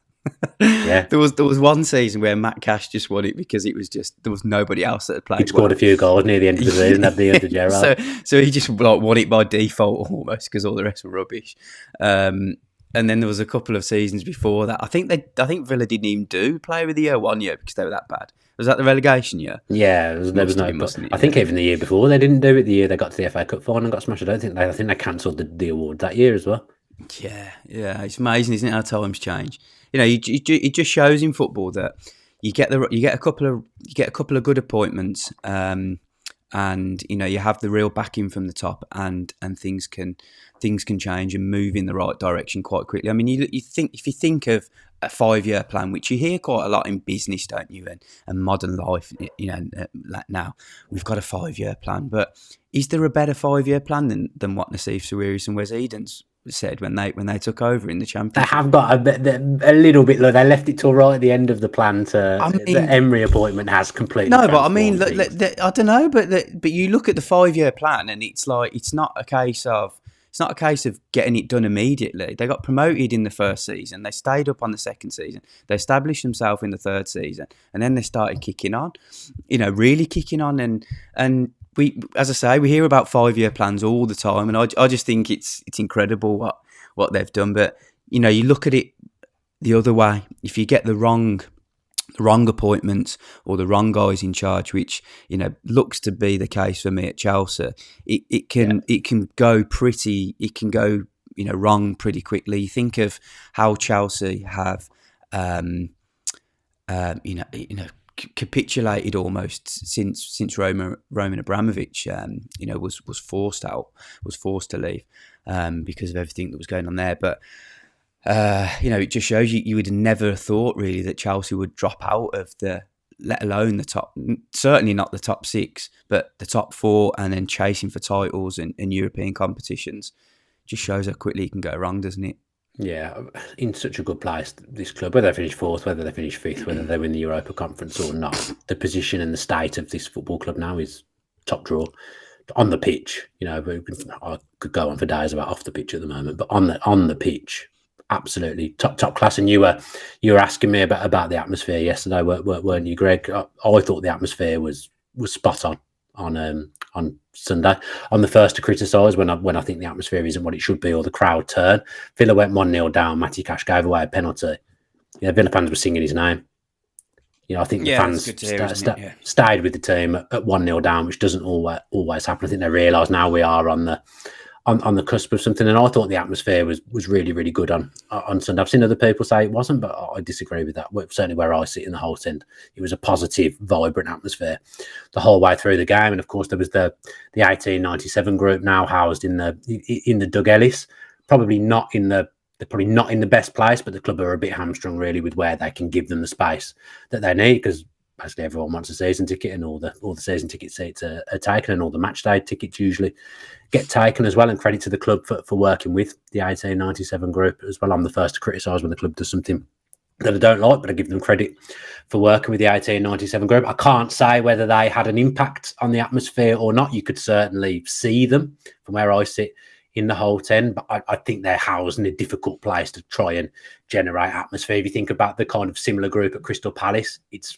Yeah, there was one season where Matt Cash just won it because it was just there was nobody else that had played. He scored a few goals near the end of the season at the end of Gerrard. So he just won it by default almost because all the rest were rubbish. And then there was a couple of seasons before that. I think Villa didn't even do Player of the Year one year because they were that bad. Was that the relegation year? Yeah, there was no. I think even the year before they didn't do it. The year they got to the FA Cup final and got smashed. I think they cancelled the award that year as well. Yeah, it's amazing, isn't it? How times change. It just shows in football that you get a couple of good appointments, and you have the real backing from the top, and things can change and move in the right direction quite quickly. I mean, you think of a 5-year plan, which you hear quite a lot in business, don't you, and modern life. Now we've got a 5-year plan, but is there a better 5-year plan than what Nassif Sawiris and Wes Edens said when they took over in the Championship? They have got a little bit. Look, they left it till right at the end of the plan the Emery appointment has completely. No, but I mean, I don't know, but you look at the 5-year plan, and it's like it's not a case of getting it done immediately. They got promoted in the first season. They stayed up on the second season. They established themselves in the third season, and then they started kicking on. Really kicking on, and we, as I say, we hear about 5-year plans all the time, and I just think it's incredible what they've done. But you look at it the other way. If you get the wrong appointments or the wrong guys in charge, which looks to be the case for me at Chelsea, it can go wrong pretty quickly. You think of how Chelsea have capitulated almost since Roman Abramovich was forced to leave because of everything that was going on there. But it just shows you would have never thought really that Chelsea would drop out of let alone the top, certainly not the top 6, but the top 4, and then chasing for titles and European competitions. Just shows how quickly it can go wrong, doesn't it? Yeah, in such a good place, this club, whether they finish 4th, whether they finish 5th, whether they win the Europa Conference or not, the position and the state of this football club now is top drawer. On the pitch, I could go on for days about off the pitch at the moment, but on the pitch, absolutely top class. And you were asking me about the atmosphere yesterday, weren't you, Greg? I thought the atmosphere was spot on Sunday. I'm the first to criticise when I think the atmosphere isn't what it should be or the crowd turn. Villa went 1-0 down. Matty Cash gave away a penalty. Villa fans were singing his name. I think the fans stayed with the team at 1-0 down, which doesn't always happen. I think they realise now we are on the cusp of something, and I thought the atmosphere was really, really good on Sunday. I've seen other people say it wasn't, but I disagree with that. Certainly where I sit in the Holt End, it was a positive, vibrant atmosphere the whole way through the game. And of course, there was the 1897 group now housed in the Doug Ellis, probably not in the best place, but the club are a bit hamstrung really with where they can give them the space that they need, because basically everyone wants a season ticket, and all the season ticket seats are taken, and all the match day tickets usually get taken as well. And credit to the club for working with the 1897 group as well. I'm the first to criticise when the club does something that I don't like, but I give them credit for working with the 1897 group. I can't say whether they had an impact on the atmosphere or not. You could certainly see them from where I sit in the Holt End, but I think they're housed in a difficult place to try and generate atmosphere. If you think about the kind of similar group at Crystal Palace, it's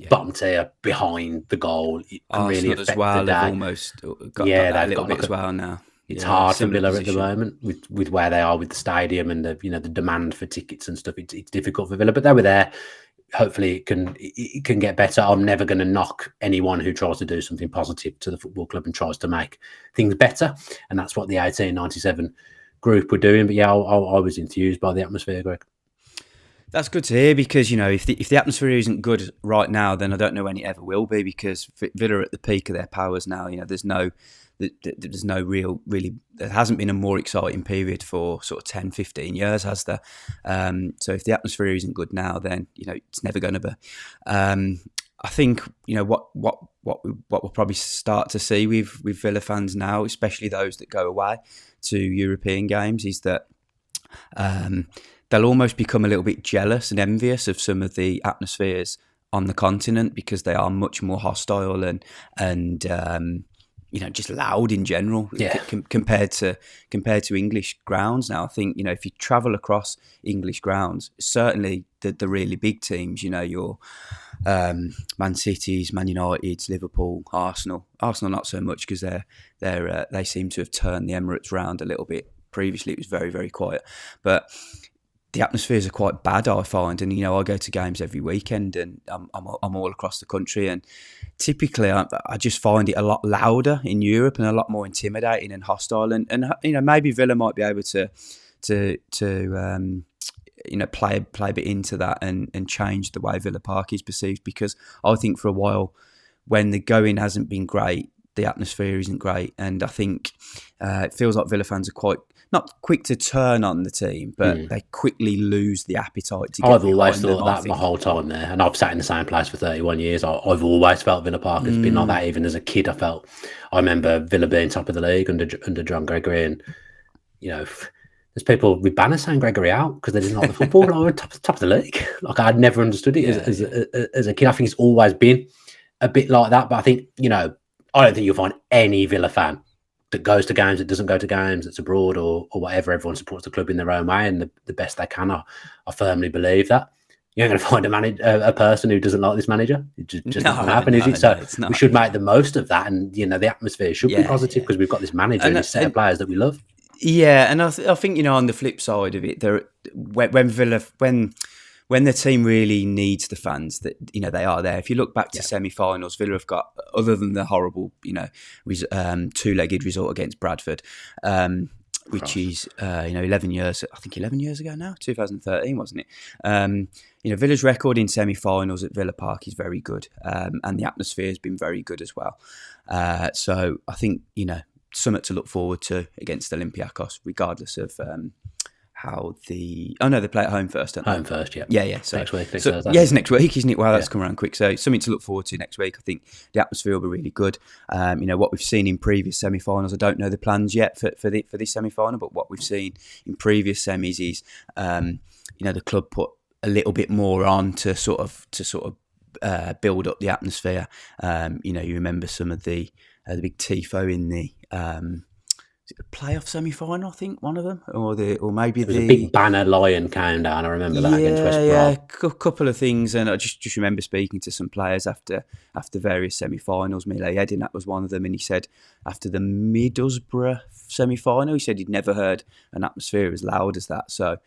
bottom tier behind the goal. It can really affect the day. Almost got that a little bit as well now. It's hard for Villa at the moment with where they are with the stadium and the demand for tickets and stuff. It's difficult for Villa, but they were there. Hopefully it can get better. I'm never going to knock anyone who tries to do something positive to the football club and tries to make things better. And that's what the 1897 group were doing. But yeah, I was enthused by the atmosphere, Greg. That's good to hear, because if the atmosphere isn't good right now, then I don't know when it ever will be, because Villa are at the peak of their powers now. There's no really, there hasn't been a more exciting period for sort of 10, 15 years, has there? So if the atmosphere isn't good now, then it's never going to be. I think what we'll probably start to see with Villa fans now, especially those that go away to European games, is that they'll almost become a little bit jealous and envious of some of the atmospheres on the continent, because they are much more hostile and just loud in general, compared to English grounds. Now, I think if you travel across English grounds, certainly the really big teams, your Man Cities, Man Uniteds, Liverpool, Arsenal not so much, because they seem to have turned the Emirates round a little bit. Previously, it was very, very quiet, but the atmospheres are quite bad, I find. And I go to games every weekend, and I'm all across the country, and typically I just find it a lot louder in Europe and a lot more intimidating and hostile. And maybe Villa might be able to play a bit into that and change the way Villa Park is perceived, because I think for a while, when the going hasn't been great, the atmosphere isn't great, and I think it feels like Villa fans are quite not quick to turn on the team, but they quickly lose the appetite to get I've always behind thought them, that my whole time there, and I've sat in the same place for 31 years. I've always felt Villa Park has been like that. Even as a kid, I remember Villa being top of the league under John Gregory, and there's people with banners saying Gregory out because they didn't like the football. Like, we're top of the league. Like, I'd never understood it as a kid. I think it's always been a bit like that. But I think, I don't think you'll find any Villa fan that goes to games, that doesn't go to games, that's abroad or whatever. Everyone supports the club in their own way and the best they can. I firmly believe that. You're going to find a person who doesn't like this manager. It just not going to happen, is it? So we should make the most of that. And, the atmosphere should be positive because we've got this manager and this set of players that we love. Yeah, and I think on the flip side of it, when the team really needs the fans, that they are there. If you look back to semi-finals, Villa have got, other than the horrible 2-legged result against Bradford, which is 11 years. I think 11 years ago now, 2013, wasn't it? Villa's record in semi-finals at Villa Park is very good, and the atmosphere has been very good as well. So I think something to look forward to against Olympiacos, regardless of how they play at home first, don't they? Home first, yeah. Yeah. So next week. It's next week, isn't it? Wow, that's come around quick. So something to look forward to next week. I think the atmosphere will be really good. What we've seen in previous semi-finals, I don't know the plans yet for this semi-final, but what we've seen in previous semis is, the club put a little bit more on to sort of build up the atmosphere. You remember some of the big tifo in the playoff semi-final, I think one of them, or maybe the big banner lion came down. I remember that against West Brom. Yeah, a couple of things, and I just remember speaking to some players after various semi-finals. Mile Yedinat was one of them, and he said after the Middlesbrough semi-final, he said he'd never heard an atmosphere as loud as that. So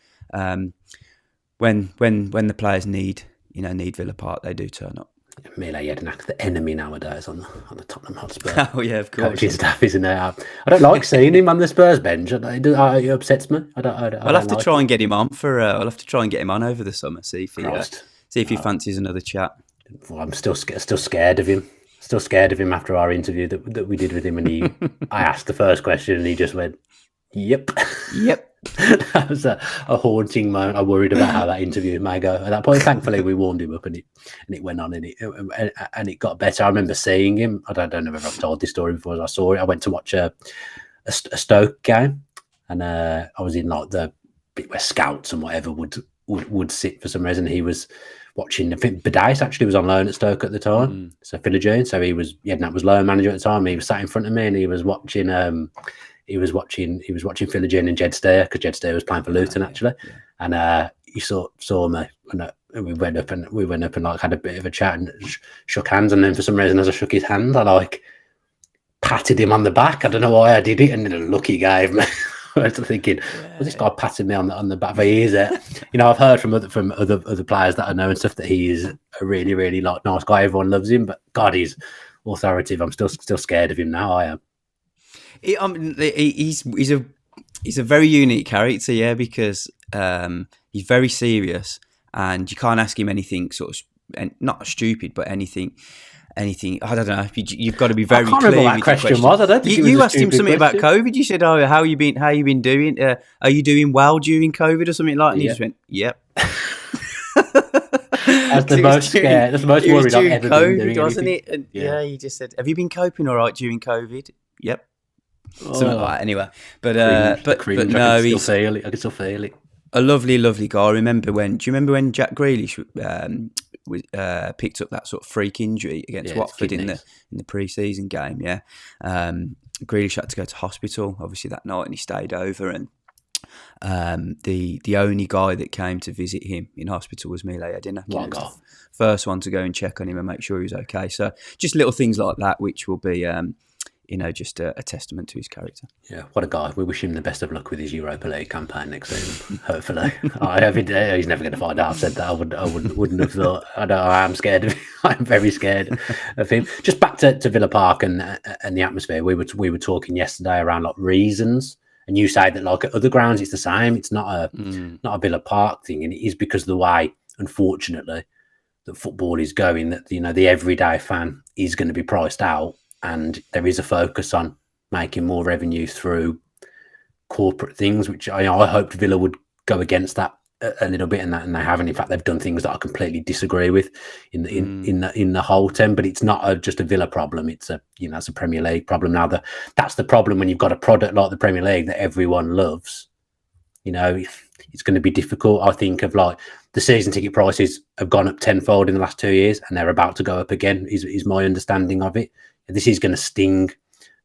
when the players need Villa Park, they do turn up. Mile Yedinak's the enemy nowadays on the Tottenham Hotspur. Oh yeah, of course. Coaching staff, isn't it? I don't like seeing him on the Spurs bench. It upsets me. I'll have to try and get him on over the summer. See if he fancies another chat. Well, I'm still scared of him. Still scared of him after our interview that we did with him, and I asked the first question and he just went, "Yep." That was a haunting moment. I worried about how that interview may go at that point. Thankfully, we warmed him up and it went on and it got better. I remember seeing him. I don't know if I've told this story before. I saw it. I went to watch a Stoke game, and I was in like the bit where scouts and whatever would sit for some reason. He was watching. I think Bardell actually was on loan at Stoke at the time. So Philogene. So that was loan manager at the time. He was sat in front of me and he was watching. He was watching Philogene and Jed Steer, because Jed Steer was playing for Luton actually, and he saw me, and we went up and like had a bit of a chat and shook hands, and then for some reason as I shook his hand, I like patted him on the back. I don't know why I did it, and then the look he gave me. I was thinking, was this guy patting me on the back? But he is I've heard from other players that I know and stuff that he is a really really nice guy. Everyone loves him, but God, he's authoritative. I'm still scared of him now. I am. He's a very unique character, yeah, because he's very serious, and you can't ask him anything sort of not stupid, but anything. I don't know. You've got to be very clear. I can't remember what that question was. I don't think you asked him something about COVID. You said, "Oh, how you been doing? Are you doing well during COVID or something like?" And he just went, "Yep." That's the most scared. That's the most worried I've ever been doing, wasn't it? And he just said, "Have you been coping all right during COVID?" Yep. Something like that. Anyway, but no, I can still feel it. A lovely, lovely guy. Do you remember when Jack Grealish picked up that sort of freak injury against Watford in the pre-season game? Yeah, Grealish had to go to hospital obviously that night, and he stayed over. And the only guy that came to visit him in hospital was Mile Yedinak. He was the first one to go and check on him and make sure he was okay. So just little things like that, which will be just a testament to his character. Yeah, what a guy. We wish him the best of luck with his Europa League campaign next season, hopefully. He's never going to find out I've said that. I wouldn't have thought. I am scared of him. I'm very scared of him. Just back to Villa Park and the atmosphere. We were talking yesterday around like reasons And you say that like at other grounds it's the same. It's not a Villa Park thing, and it is because of the way, unfortunately, that football is going. That the everyday fan is going to be priced out, and there is a focus on making more revenue through corporate things, which I hoped Villa would go against that a little bit, and they haven't. In fact, they've done things that I completely disagree with in the whole term. But it's not just a Villa problem. It's it's a Premier League problem. Now that's the problem when you've got a product like the Premier League that everyone loves. It's going to be difficult. I think of like the season ticket prices have gone up tenfold in the last 2 years, and they're about to go up again. Is my understanding of it. This is going to sting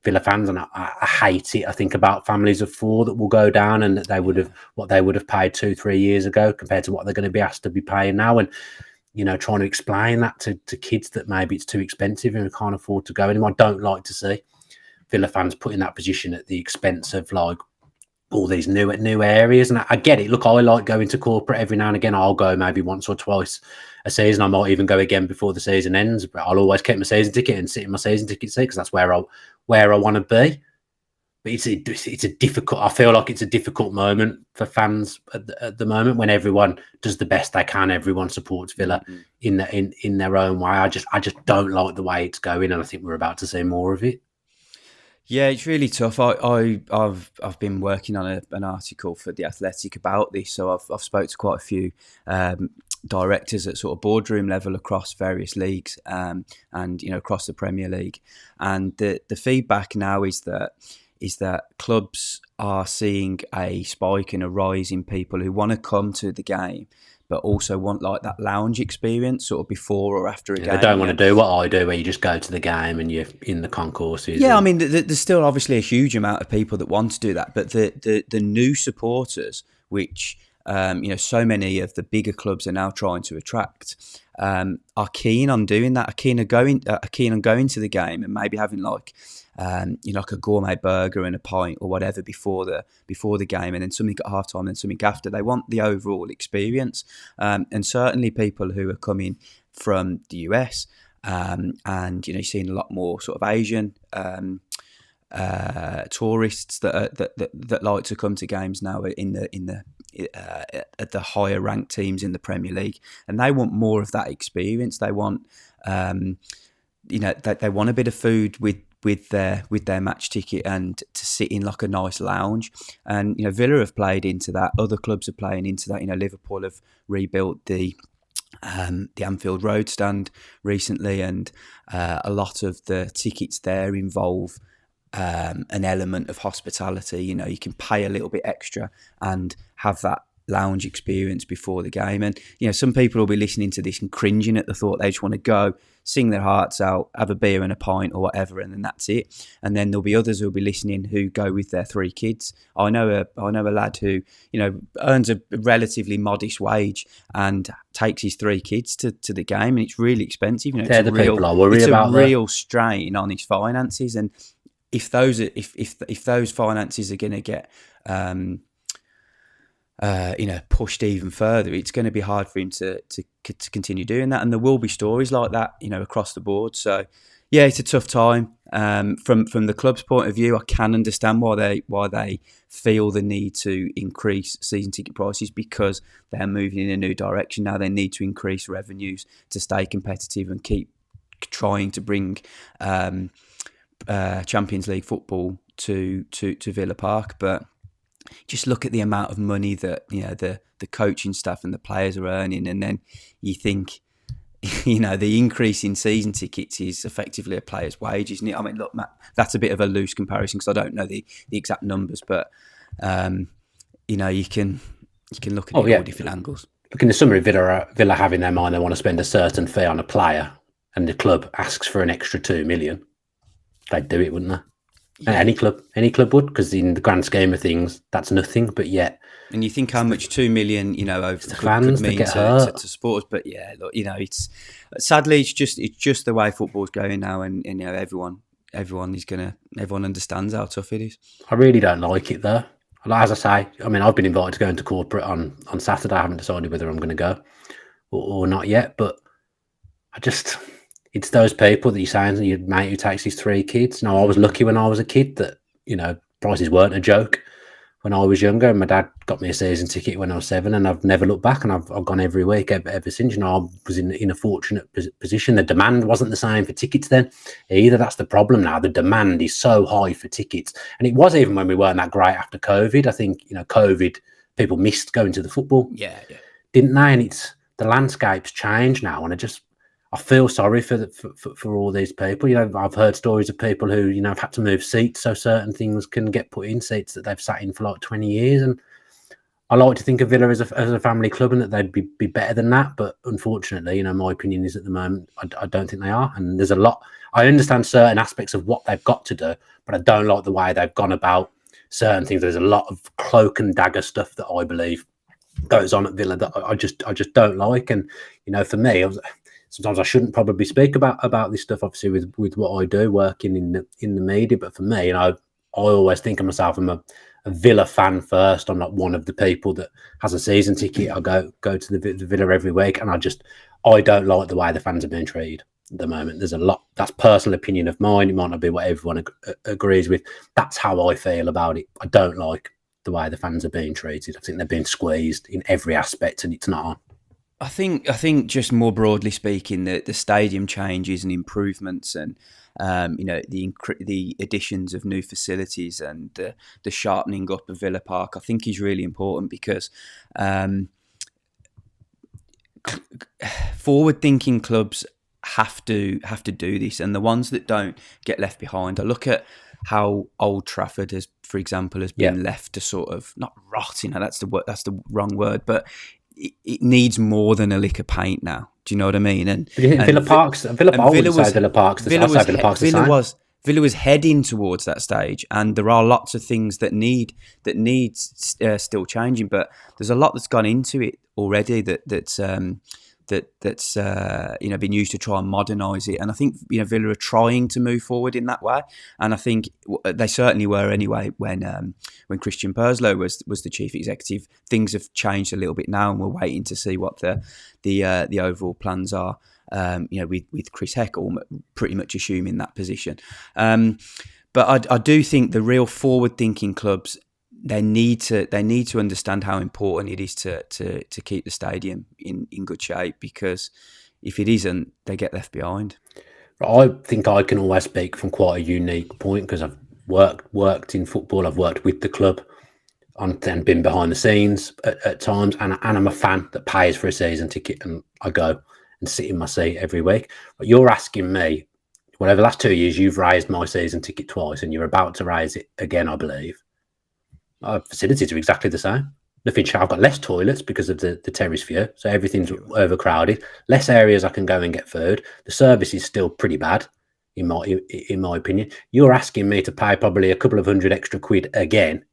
Villa fans, and I hate it. I think about families of four that will go down, and that they would have what they would have paid 2-3 years ago compared to what they're going to be asked to be paying now. And trying to explain that to kids that maybe it's too expensive and can't afford to go anymore. I don't like to see Villa fans put in that position at the expense of like all these new areas. And I get it. Look, I like going to corporate every now and again. I'll go maybe once or twice a season. I might even go again before the season ends, but I'll always keep my season ticket and sit in my season ticket seat because that's where I want to be. But it's a difficult. I feel like it's a difficult moment for fans at the moment when everyone does the best they can. Everyone supports Villa in their own way. I just don't like the way it's going, and I think we're about to see more of it. Yeah, it's really tough. I've been working on an article for The Athletic about this, so I've spoke to quite a few directors at sort of boardroom level across various leagues, and across the Premier League. And the feedback now is that clubs are seeing a spike and a rise in people who want to come to the game, but also want like that lounge experience sort of before or after a game. They don't want to do what I do, where you just go to the game and you're in the concourses. Yeah, I mean, there's still obviously a huge amount of people that want to do that, but the new supporters, which so many of the bigger clubs are now trying to attract, are keen on doing that. Are keen on going to the game and maybe having like a gourmet burger and a pint or whatever before the game, and then something at halftime and something after. They want the overall experience, and certainly people who are coming from the US, and seeing a lot more sort of Asian tourists that like to come to games now at the higher ranked teams in the Premier League, and they want more of that experience. They want they want a bit of food with their match ticket and to sit in like a nice lounge. And Villa have played into that. Other clubs are playing into that. Liverpool have rebuilt the Anfield Road stand recently, and a lot of the tickets there involve an element of hospitality. You can pay a little bit extra and have that lounge experience before the game. And some people will be listening to this and cringing at the thought. They just want to go, sing their hearts out, have a beer and a pint or whatever, and then that's it. And then there'll be others who'll be listening who go with their 3 kids. I know a lad who earns a relatively modest wage and takes his 3 kids to the game, and it's really expensive. They're the people I worry about. It's a real strain on his finances, and if those finances are going to get pushed even further, it's going to be hard for him to continue doing that. And there will be stories like that, across the board. So, yeah, it's a tough time. From the club's point of view, I can understand why they feel the need to increase season ticket prices, because they're moving in a new direction now. They need to increase revenues to stay competitive and keep trying to bring Champions League football to Villa Park. But just look at the amount of money that the coaching staff and the players are earning, and then you think, the increase in season tickets is effectively a player's wage, isn't it? I mean, look, Matt, that's a bit of a loose comparison because I don't know the exact numbers, but you can look at it all different angles. Look, in the summary, Villa have in their mind they want to spend a certain fee on a player, and the club asks for an extra 2 million. They'd do it, wouldn't they? Yeah. Any club would, because in the grand scheme of things, that's nothing. But yet, and you think how much 2 million, over the fans could mean to supporters. But yeah, look, it's sadly it's just the way football's going now, and everyone understands how tough it is. I really don't like it though. As I say, I mean, I've been invited to go into corporate on Saturday. I haven't decided whether I'm going to go or not yet, but it's those people that you're saying, your mate who takes his 3 kids. I was lucky when I was a kid that, prices weren't a joke. when I was younger. And my dad got me a season ticket when I was 7, and I've never looked back. And I've gone every week ever since. You know, I was in a fortunate position. The demand wasn't the same for tickets then either. That's the problem now. The demand is so high for tickets, and it was even when we weren't that great after COVID. I think, you know, COVID, people missed going to the football, didn't they? And it's the landscape's changed now, and I feel sorry for all these people. You know, I've heard stories of people who, you know, have had to move seats so certain things can get put in seats that they've sat in for like 20 years. And I like to think of Villa as a family club and that they'd be better than that. But unfortunately, you know, my opinion is at the moment, I don't think they are. And there's a lot. I understand certain aspects of what they've got to do, but I don't like the way they've gone about certain things. There's a lot of cloak and dagger stuff that I believe goes on at Villa that I just don't like. And, you know, for me, sometimes I shouldn't probably speak about this stuff, obviously, with what I do, working in the media. But for me, you know, I always think of myself, I'm a Villa fan first. I'm not one of the people that has a season ticket. I go to the Villa every week, and I don't like the way the fans are being treated at the moment. There's a lot. That's personal opinion of mine. It might not be what everyone agrees with. That's how I feel about it. I don't like the way the fans are being treated. I think they're being squeezed in every aspect, and it's not on. I think just more broadly speaking, the stadium changes and improvements, and you know, the additions of new facilities and the sharpening up of Villa Park, I think is really important because forward-thinking clubs have to do this, and the ones that don't get left behind. I look at how Old Trafford has, for example, has been left to sort of not rot. You know, that's the wrong word, but it needs more than a lick of paint now. Do you know what I mean? And Villa Park's Villa was heading towards that stage, and there are lots of things that need still changing. But there's a lot that's gone into it already that's you know, been used to try and modernise it. And I think, you know, Villa are trying to move forward in that way. And I think they certainly were anyway when Christian Purslow was the chief executive. Things have changed a little bit now, and we're waiting to see what the overall plans are. You know, with Chris Heck pretty much assuming that position. But I do think the real forward-thinking clubs, they need to understand how important it is to keep the stadium in good shape, because if it isn't, they get left behind. I think I can always speak from quite a unique point because I've worked in football. I've worked with the club and been behind the scenes at times, and I'm a fan that pays for a season ticket, and I go and sit in my seat every week. But you're asking me, well, over the last 2 years, you've raised my season ticket twice, and you're about to raise it again, I believe. Our facilities are exactly the same. I've got less toilets because of the terrace view, so everything's overcrowded. Less areas I can go and get food. The service is still pretty bad, in my opinion. You're asking me to pay probably a couple of £100 extra again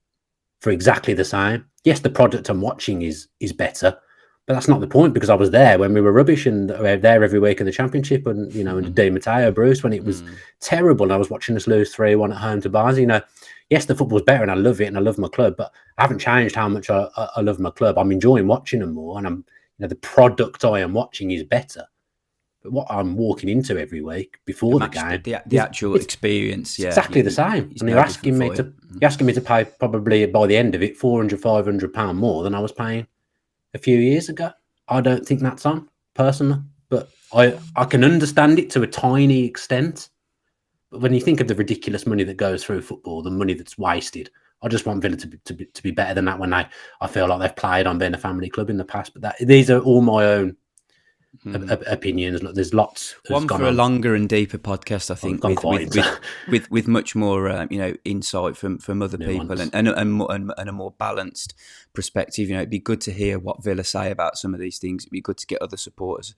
for exactly the same. Yes, the product I'm watching is better, but that's not the point, because I was there when we were rubbish, and we were there every week in the Championship, and, you know, and Di Matteo, Bruce, when it was terrible, and I was watching us lose 3-1 at home to Barnsley. You know, yes, the football's better, and I love it, and I love my club, but I haven't changed how much I love my club. I'm enjoying watching them more, and the product I am watching is better. But what I'm walking into every week before the game, the actual experience, exactly the same. And you're asking me to pay probably by the end of it £400-500 more than I was paying a few years ago. I don't think that's on, personally, but I can understand it to a tiny extent. But when you think of the ridiculous money that goes through football, the money that's wasted, I just want Villa to be better than that. When I feel like they've played on being a family club in the past, but these are all my own opinions. Look, there's lots. One for a longer and deeper podcast, I think, with much more you know, insight from other people and a more balanced perspective. You know, it'd be good to hear what Villa say about some of these things. It'd be good to get other supporters'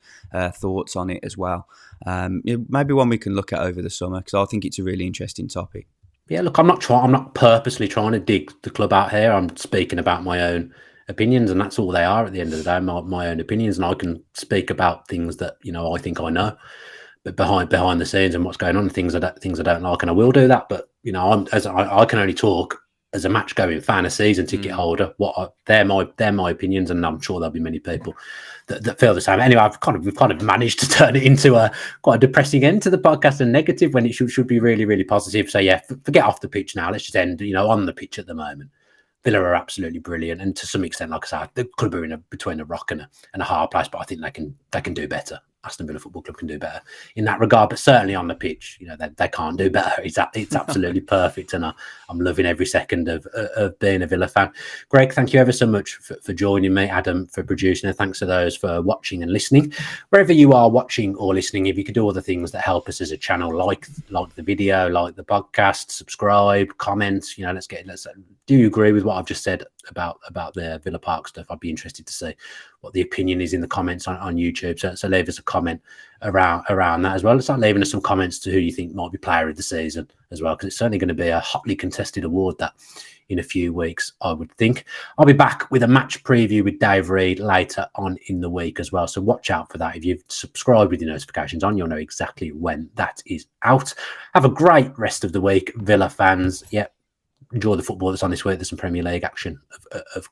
thoughts on it as well. Maybe one we can look at over the summer, because I think it's a really interesting topic. Yeah, look, I'm not purposely trying to dig the club out here. I'm speaking about my own opinions, and that's all they are at the end of the day, my own opinions. And I can speak about things that, you know, I think I know, but behind the scenes and what's going on, things I don't like, and I will do that. But, you know, I can only talk as a match going fan, a season ticket holder. They're my opinions, and I'm sure there'll be many people that feel the same. Anyway, we've kind of managed to turn it into quite a depressing end to the podcast and negative, when it should be really, really positive. So yeah, forget off the pitch now. Let's just end, you know, on the pitch at the moment. Villa are absolutely brilliant, and to some extent, like I said, they could be between a rock and a hard place, but I think they can do better. Aston Villa Football Club can do better in that regard, but certainly on the pitch, you know, they can't do better. It's absolutely perfect, and I'm loving every second of being a Villa fan. Greg, thank you ever so much for joining me. Adam for producing, and thanks to those for watching and listening. Wherever you are watching or listening, if you could do all the things that help us as a channel, like the video, like the podcast, subscribe, comment. You know, do you agree with what I've just said about the Villa Park stuff? I'd be interested to see what the opinion is in the comments on YouTube. So leave us a comment around that as well. Start leaving us some comments to who you think might be player of the season as well, because it's certainly going to be a hotly contested award that in a few weeks, I would think. I'll be back with a match preview with Dave Reed later on in the week as well. So watch out for that. If you've subscribed with your notifications on, you'll know exactly when that is out. Have a great rest of the week, Villa fans. Enjoy the football that's on this week. There's some Premier League action, of